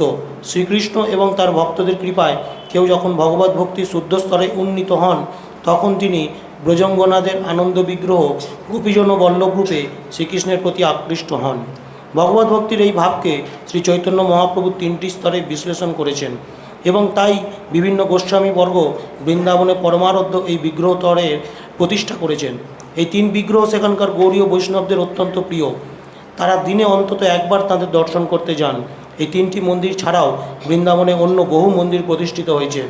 শ্রীকৃষ্ণ এবং তার ভক্তদের কৃপায় কেউ যখন ভগবত ভক্তি শুদ্ধ স্তরে উন্নীত হন, তখন তিনি ব্রজঙ্গনাদের আনন্দ বিগ্রহ গোপীজন বল্লভ রূপে শ্রীকৃষ্ণের প্রতি আকৃষ্ট হন। ভগবত ভক্তির এই ভাবকে শ্রী চৈতন্য মহাপ্রভু তিনটি স্তরে বিশ্লেষণ করেছেন এবং তাই বিভিন্ন গোস্বামীবর্গ বৃন্দাবনে পরমারাধ্য এই বিগ্রহতরের প্রতিষ্ঠা করেছেন। এই তিন বিগ্রহ সেখানকার গৌড়ীয় বৈষ্ণবদের অত্যন্ত প্রিয়। তারা দিনে অন্তত একবার তাদের দর্শন করতে যান। এই তিনটি মন্দির ছাড়াও বৃন্দাবনে অন্য বহু মন্দির প্রতিষ্ঠিত হয়েছে,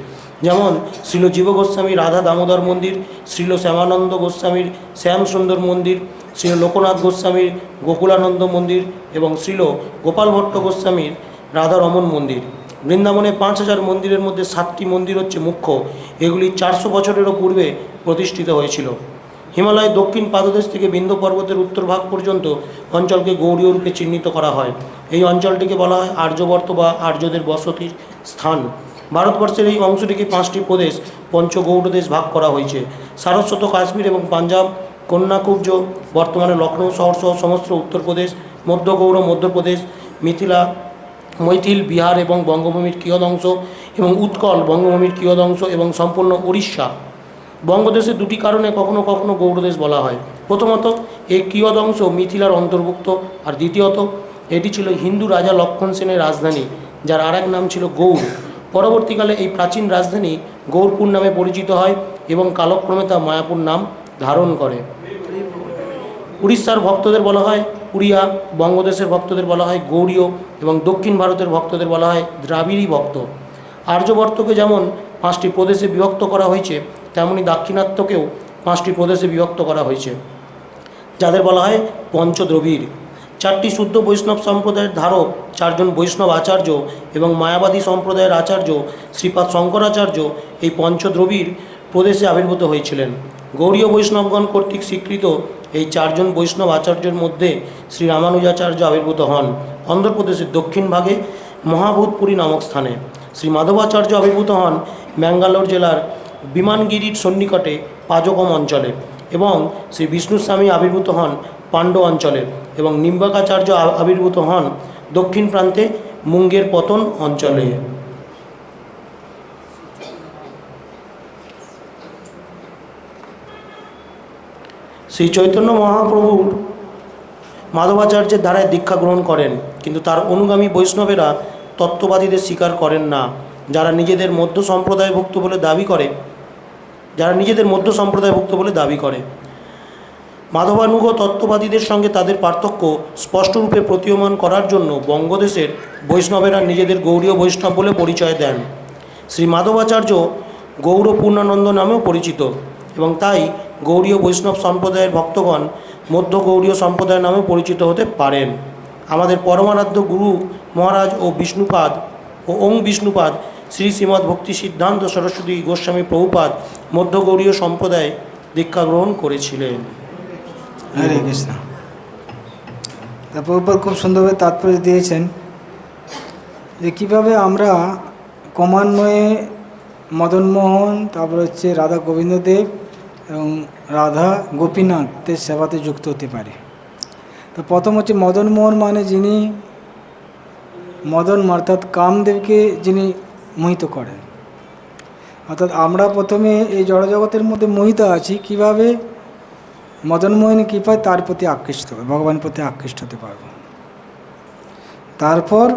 যেমন শ্রীল জীব গোস্বামী রাধা দামোদর মন্দির, শ্রীল শ্যামানন্দ গোস্বামীর শ্যাম সুন্দর মন্দির, শ্রীল লোকনাথ গোস্বামীর গোকুলানন্দ মন্দির এবং শ্রীল গোপাল ভট্ট গোস্বামীর রাধারমণ মন্দির। বৃন্দাবনে 5000 মন্দিরের মধ্যে 7টি মন্দির হচ্ছে মুখ্য। এগুলি 400 বছরেরও পূর্বে প্রতিষ্ঠিত হয়েছিল। হিমালয়ের দক্ষিণ পাদদেশ থেকে বিন্ধ্য পর্বতের উত্তর ভাগ পর্যন্ত অঞ্চলকে গৌড়ীয় রূপে চিহ্নিত করা হয়। এই অঞ্চলটিকে বলা হয় আর্যবর্ত বা আর্যদের বসতির স্থান। ভারতবর্ষের এই অংশটিকে 5টি প্রদেশ পঞ্চগৌড় দেশ ভাগ করা হয়েছে। সারস্বত কাশ্মীর এবং পাঞ্জাব, কন্যাকুব্জ বর্তমানে লখনৌ শহর সহ সমস্ত উত্তরপ্রদেশ, মধ্য গৌড় মধ্যপ্রদেশ, মৈথিল বিহার এবং বঙ্গভূমির কিয়দ অংশ এবং উৎকল বঙ্গভূমির কিয়দ অংশ এবং সম্পূর্ণ উড়িষ্যা। বঙ্গদেশের দুটি কারণে কখনো কখনো গৌড়দেশ বলা হয়। প্রথমত, এই কিয়দ অংশ মিথিলার অন্তর্ভুক্ত, আর দ্বিতীয়ত এটি ছিল হিন্দু রাজা লক্ষণ সেনের রাজধানী, যার আর এক নাম ছিল গৌড়। পরবর্তীকালে এই প্রাচীন রাজধানী গৌরপুর নামে পরিচিত হয় এবং কালক্রমে তা মায়াপুর নাম ধারণ করে। উড়িষ্যার ভক্তদের বলা হয় উড়িয়া, বঙ্গদেশের ভক্তদের বলা হয় গৌড়ীয় এবং দক্ষিণ ভারতের ভক্তদের বলা হয় দ্রাবিড়ী ভক্ত। আর্যবর্তকে যেমন 5টি প্রদেশে বিভক্ত করা হয়েছে, তেমনি দাক্ষিণাত্যকেও 5টি প্রদেশে বিভক্ত করা হয়েছে, যাদের বলা হয় পঞ্চদ্রবিড়। 4টি শুদ্ধ বৈষ্ণব সম্প্রদায়ের ধারক 4 জন বৈষ্ণব আচার্য এবং মায়াবাদী সম্প্রদায়ের আচার্য শ্রীপাদ শঙ্করাচার্য এই পঞ্চদ্রবিড় প্রদেশে আবির্ভূত হয়েছিলেন। গৌড়ীয় বৈষ্ণবগণ কর্তৃক স্বীকৃত এই 4 জন বৈষ্ণব আচার্যের মধ্যে শ্রী রামানুজাচার্য আবির্ভূত হন অন্ধ্রপ্রদেশের দক্ষিণ ভাগে মহাভূতপুরী নামক স্থানে। শ্রী মাধবাচার্য আবির্ভূত হন ম্যাঙ্গালোর জেলার বিমানগিরির সন্নিকটে পাজকম অঞ্চলে এবং শ্রী বিষ্ণুস্বামী আবির্ভূত হন পাণ্ড অঞ্চলে এবং নিম্বাকাচার্য আবির্ভূত হন দক্ষিণ প্রান্তে মুঙ্গের পতন অঞ্চলে। শ্রী চৈতন্য মহাপ্রভুর মাধবাচার্যের দ্বারায় দীক্ষা গ্রহণ করেন, কিন্তু তার অনুগামী বৈষ্ণবেরা তত্ত্ববাদীদের স্বীকার করেন না, যারা নিজেদের মধ্য সম্প্রদায়ভুক্ত বলে দাবি করে। মাধবানুগ তত্ত্ববাদীদের সঙ্গে তাদের পার্থক্য স্পষ্টরূপে প্রতীয়মান করার জন্য বঙ্গদেশের বৈষ্ণবেরা নিজেদের গৌড়ীয় বৈষ্ণব বলে পরিচয় দেন। শ্রী মাধবাচার্য গৌড় পূর্ণানন্দ নামেও পরিচিত এবং তাই গৌড়ীয় বৈষ্ণব সম্প্রদায়ের ভক্তগণ মধ্য গৌড়ীয় সম্প্রদায় নামেও পরিচিত হতে পারেন। আমাদের পরমারাধ্য গুরু মহারাজ ও বিষ্ণুপাদ ও ওং বিষ্ণুপাদ শ্রী শ্রীমদ্ ভক্তি সিদ্ধান্ত সরস্বতী গোস্বামী প্রভুপাদ মধ্য গৌড়ীয় সম্প্রদায় দীক্ষা গ্রহণ করেছিলেন। হরে কৃষ্ণ। তা প্রভুপাদ খুব সুন্দরভাবে তাৎপর্য দিয়েছেন যে কীভাবে আমরা ক্রমান্বয়ে মদনমোহন, তারপর হচ্ছে রাধা গোবিন্দদেব এবং রাধা গোপীনাথের সেবাতে যুক্ত হতে পারি। তো প্রথম হচ্ছে মদনমোহন, মানে যিনি মদন অর্থাৎ কামদেবকে যিনি মোহিত করেন। অর্থাৎ আমরা প্রথমে এই জড়জগতের মধ্যে মোহিত আছি, কীভাবে মদনমোহনের কৃপায় তার প্রতি আকৃষ্ট হবে, ভগবানের প্রতি আকৃষ্ট হতে পারব। তারপর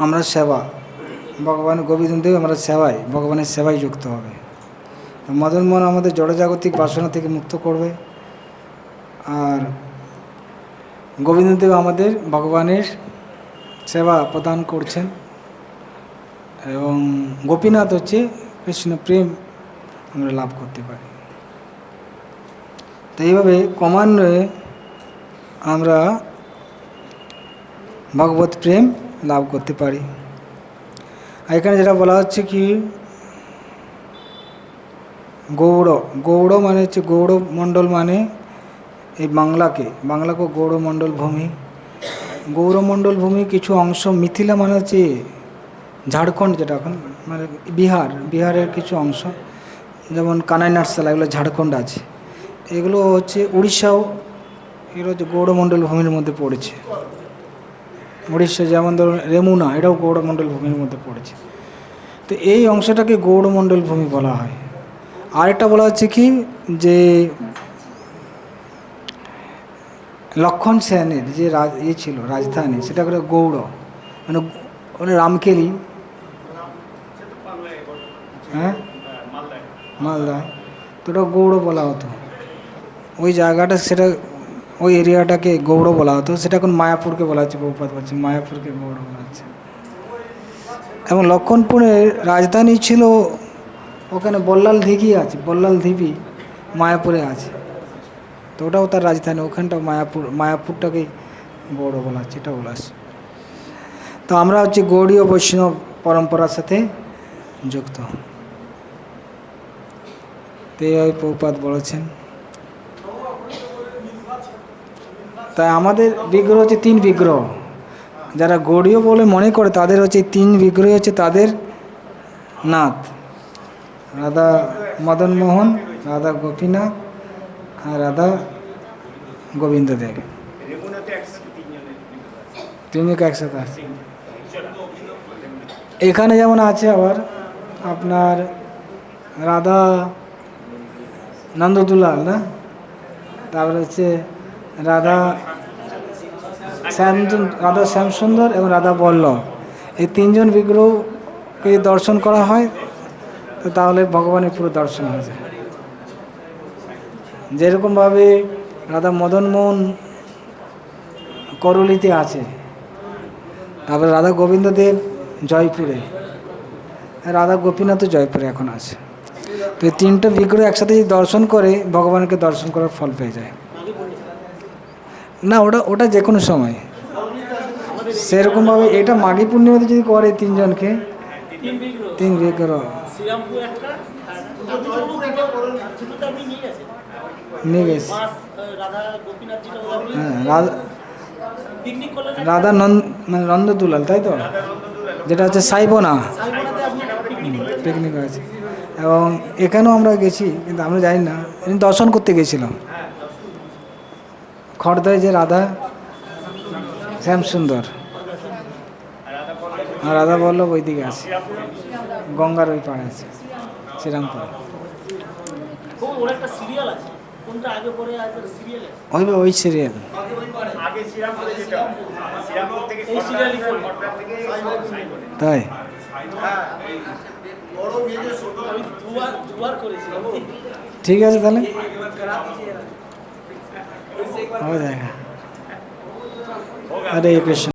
আমরা সেবা, ভগবান গোবিন্দদেব আমরা সেবায়, ভগবানের সেবায় যুক্ত হবে। তো মদনমোহন আমাদের জড়জাগতিক বাসনা থেকে মুক্ত করবে, আর গোবিন্দদেব আমাদের ভগবানের সেবা প্রদান করছেন, এবং গোপীনাথ হচ্ছে কৃষ্ণ প্রেম আমরা লাভ করতে পারি। তো এইভাবে ক্রমান্বয়ে আমরা ভগবত প্রেম লাভ করতে পারি। আর এখানে যেটা বলা হচ্ছে কি গৌড় মানে হচ্ছে গৌড়মণ্ডল, মানে এই বাংলাকে গৌড়মণ্ডল ভূমি। গৌড়মণ্ডল ভূমি কিছু অংশ, মিথিলা মানে হচ্ছে ঝাড়খণ্ড, যেটা এখন মানে বিহারের কিছু অংশ, যেমন কানাই নাটসালা, এগুলো ঝাড়খণ্ড আছে। এগুলো হচ্ছে উড়িষ্যাও, এগুলো হচ্ছে গৌড়মণ্ডল ভূমির মধ্যে পড়েছে। উড়িষ্যা যেমন ধরুন রেমুনা, এটাও গৌড়মণ্ডল ভূমির মধ্যে পড়েছে। তো এই অংশটাকে গৌড়মণ্ডল ভূমি বলা হয়। আরেকটা বলা হচ্ছে কি যে লক্ষণ সেনের যে ছিল রাজধানী, সেটা করে গৌড়, মানে রামকেলি, হ্যাঁ মালদায়, তো ওটা গৌড় বলা হতো। ওই জায়গাটা, সেটা ওই এরিয়াটাকে গৌড় বলা হতো, সেটা এখন মায়াপুরকে বলা হচ্ছে। বহুপাত বলছে মায়াপুরকে গৌড় বলা হচ্ছে। এবং লক্ষণপুরের রাজধানী ছিল ওখানে বল্লাল দিঘি আছে, বল্লাল ঢিবি মায়াপুরে আছে, তো ওটাও তার রাজধানী। ওখানটাও মায়াপুরটাকে গৌড় বলা হচ্ছে, এটা বলা আছে। তো আমরা হচ্ছে গৌড়ীয় বৈষ্ণব পরম্পরার সাথে যুক্ত, তো এইভাবে প্রভুপাদ বলেছেন। তাই আমাদের বিগ্রহ হচ্ছে 3 বিগ্রহ। যারা গৌড়ীয় বলে মনে করে তাদের হচ্ছে 3 বিগ্রহ হচ্ছে তাদের নাথ, রাধা মদনমোহন, রাধা গোপীনাথ আর রাধা গোবিন্দদেব, 3 একসাথে আছে। এখানে যেমন আছে আবার আপনার রাধা নন্দদুলাল, না, তারপরে হচ্ছে রাধা শ্যামসুন্দর এবং রাধা বল্লভ, এই 3 জন বিগ্রহকে দর্শন করা হয়, তো তাহলে ভগবানের পুরো দর্শন হয়ে যায়। যেরকমভাবে রাধা মদনমোহন করলিতে আছে, তারপরে রাধা গোবিন্দদেব জয়পুরে, রাধা গোপীনাথও জয়পুরে এখন আছে। তো এই 3টে বিগ্রহ একসাথে যদি দর্শন করে ভগবানকে দর্শন করার ফল পেয়ে যায়। না, ওটা যে কোনো সময়, সেরকমভাবে এটা মাঘী পূর্ণিমাতে যদি করে 3 জনকে, 3 বিগ্রহ নিয়ে গেছে। হ্যাঁ, রাধা মানে নন্দদুলাল, তাই তো, যেটা হচ্ছে সাইবোনা পিকনিক আছে। এবং এখানেও আমরা গেছি, কিন্তু আমরা জানি না, দর্শন করতে গেছিলাম। খড়দায় যে রাধা শ্যামসুন্দর আর রাধা বল্লভ ওই দিকে আছে, গঙ্গার ওই পাড়ে আছে, শ্রীরামপুর। ওই সিরিয়াল তাই। ठीक है ताहले हो जाएगा। हरे कृष्ण।